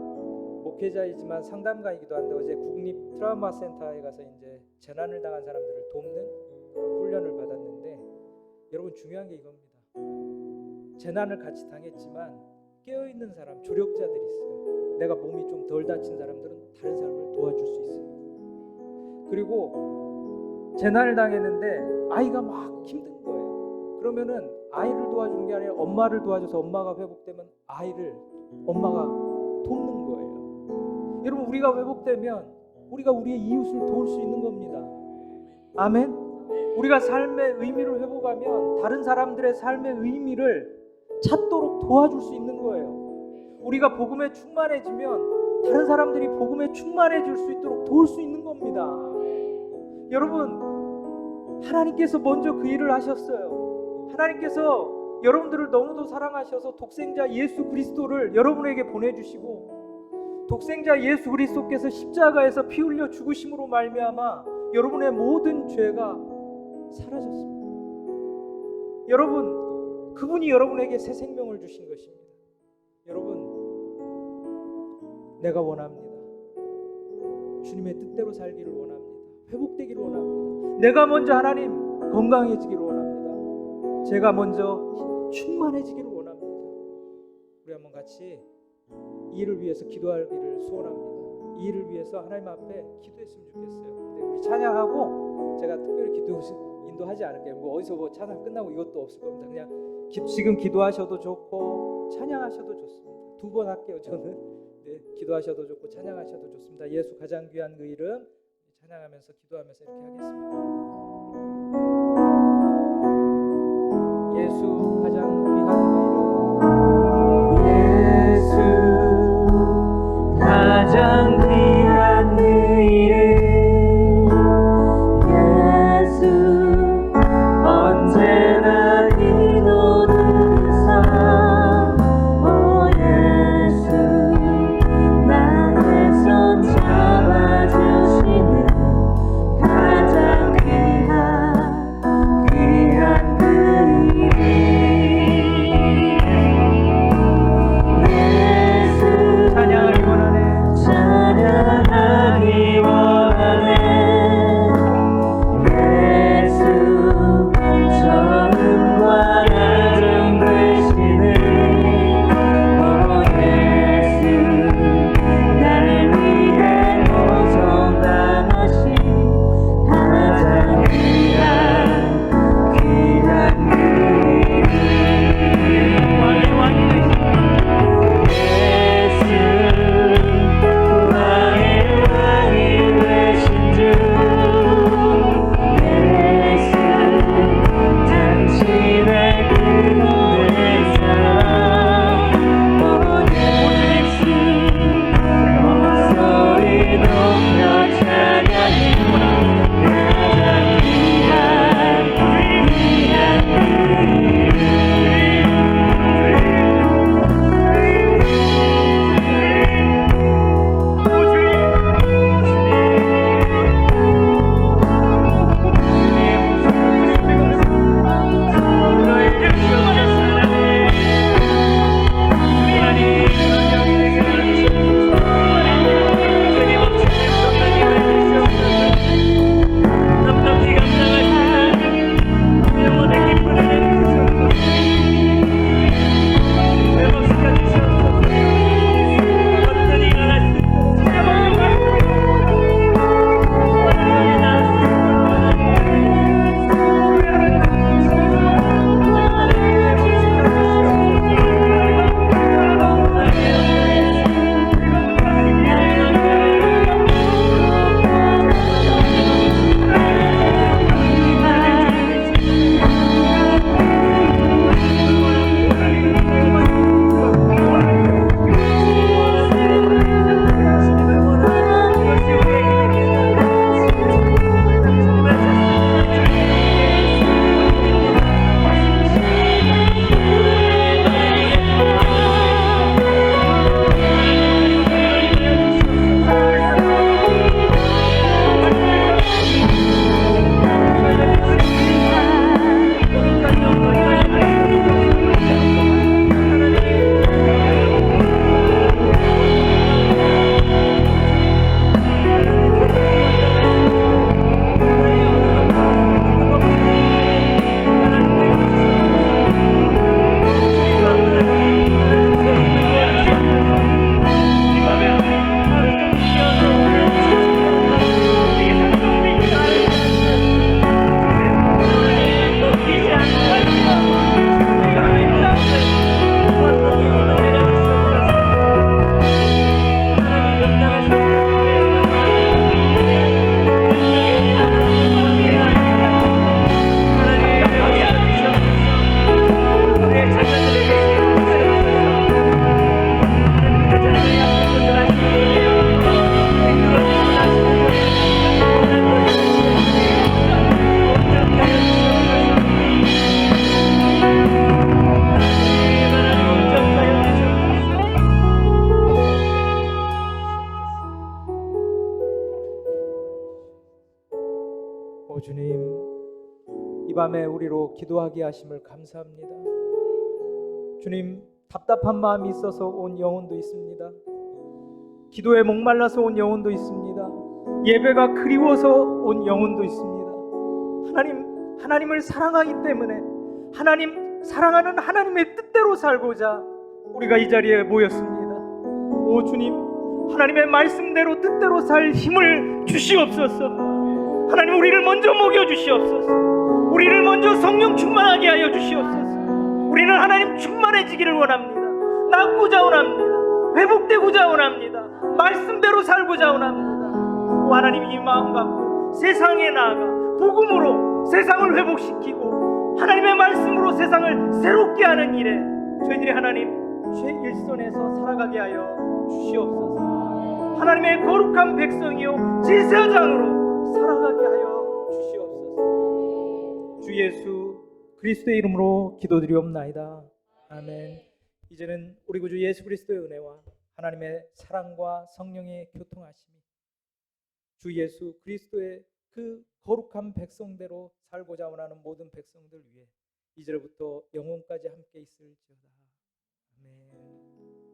목회자이지만 상담가이기도 한데 어제 국립 트라우마 센터에 가서 이제 재난을 당한 사람들을 돕는 그런 훈련을 받았는데, 여러분 중요한 게 이겁니다. 재난을 같이 당했지만 깨어있는 사람, 조력자들이 있어요. 내가 몸이 좀 덜 다친 사람들은 다른 사람을 도와줄 수 있어요. 그리고 재난을 당했는데 아이가 막 힘든 거예요. 그러면은 아이를 도와주는 게 아니라 엄마를 도와줘서 엄마가 회복되면 아이를 엄마가 돕는 거예요. 여러분, 우리가 회복되면 우리가 우리의 이웃을 도울 수 있는 겁니다. 아멘. 우리가 삶의 의미를 회복하면 다른 사람들의 삶의 의미를 찾도록 도와줄 수 있는 거예요. 우리가 복음에 충만해지면 다른 사람들이 복음에 충만해질 수 있도록 도울 수 있는 겁니다. 여러분, 하나님께서 먼저 그 일을 하셨어요. 하나님께서 여러분들을 너무도 사랑하셔서 독생자 예수 그리스도를 여러분에게 보내주시고, 독생자 예수 그리스도께서 십자가에서 피 흘려 죽으심으로 말미암아 여러분의 모든 죄가 사라졌습니다. 여러분, 그분이 여러분에게 새 생명을 주신 것입니다. 여러분, 내가 원합니다. 주님의 뜻대로 살기를 원합니다. 회복되기를 원합니다. 내가 먼저 하나님 건강해지기를 원합니다. 제가 먼저 충만해지기를 원합니다. 우리 한번 같이 이 일을 위해서 기도하기를 소원합니다. 이 일을 위해서 하나님 앞에 기도했으면 좋겠어요. 근데 우리 찬양하고 제가 특별히 기도 인도하지 않을게요. 뭐 어디서 뭐 찬양 끝나고 이것도 없을 겁니다. 그냥 지금 기도하셔도 좋고 찬양하셔도 좋습니다. 2번 할게요. 저는 기도하셔도 좋고 찬양하셔도 좋습니다. 예수 가장 귀한 그 이름 찬양하면서 기도하면서 이렇게 하겠습니다. 예수 가장 귀한 그 이름, 예수 가장 귀한 그 이름, 예수 언제나 기도드사 오 예수 나의 손 잡아주시는 가장 귀한 그 이름 주님, 이 밤에 우리로 기도하게 하심을 감사합니다. 주님, 답답한 마음이 있어서 온 영혼도 있습니다. 기도에 목말라서 온 영혼도 있습니다. 예배가 그리워서 온 영혼도 있습니다. 하나님을 사랑하기 때문에 사랑하는 하나님의 뜻대로 살고자 우리가 이 자리에 모였습니다. 오 주님, 하나님의 말씀대로 뜻대로 살 힘을 주시옵소서. 하나님, 우리를 먼저 먹여 주시옵소서. 우리를 먼저 성령 충만하게 하여 주시옵소서. 우리는 하나님 충만해지기를 원합니다. 낫고자 원합니다. 회복되고자 원합니다. 말씀대로 살고자 원합니다. 오 하나님, 이 마음 갖고 세상에 나아가 복음으로 세상을 회복시키고 하나님의 말씀으로 세상을 새롭게 하는 일에 저희들이 하나님 최일선에서 살아가게 하여 주시옵소서. 하나님의 거룩한 백성이요 제사장으로 살아가게 하여 주시옵소서. 주 예수 그리스도의 이름으로 기도드리옵나이다. 아멘. 이제는 우리 구주 예수 그리스도의 은혜와 하나님의 사랑과 성령의 교통하심이 주 예수 그리스도의 그 거룩한 백성대로 살고자 원하는 모든 백성들 위해 이제부터 영원까지 함께 있을지어다. 아멘.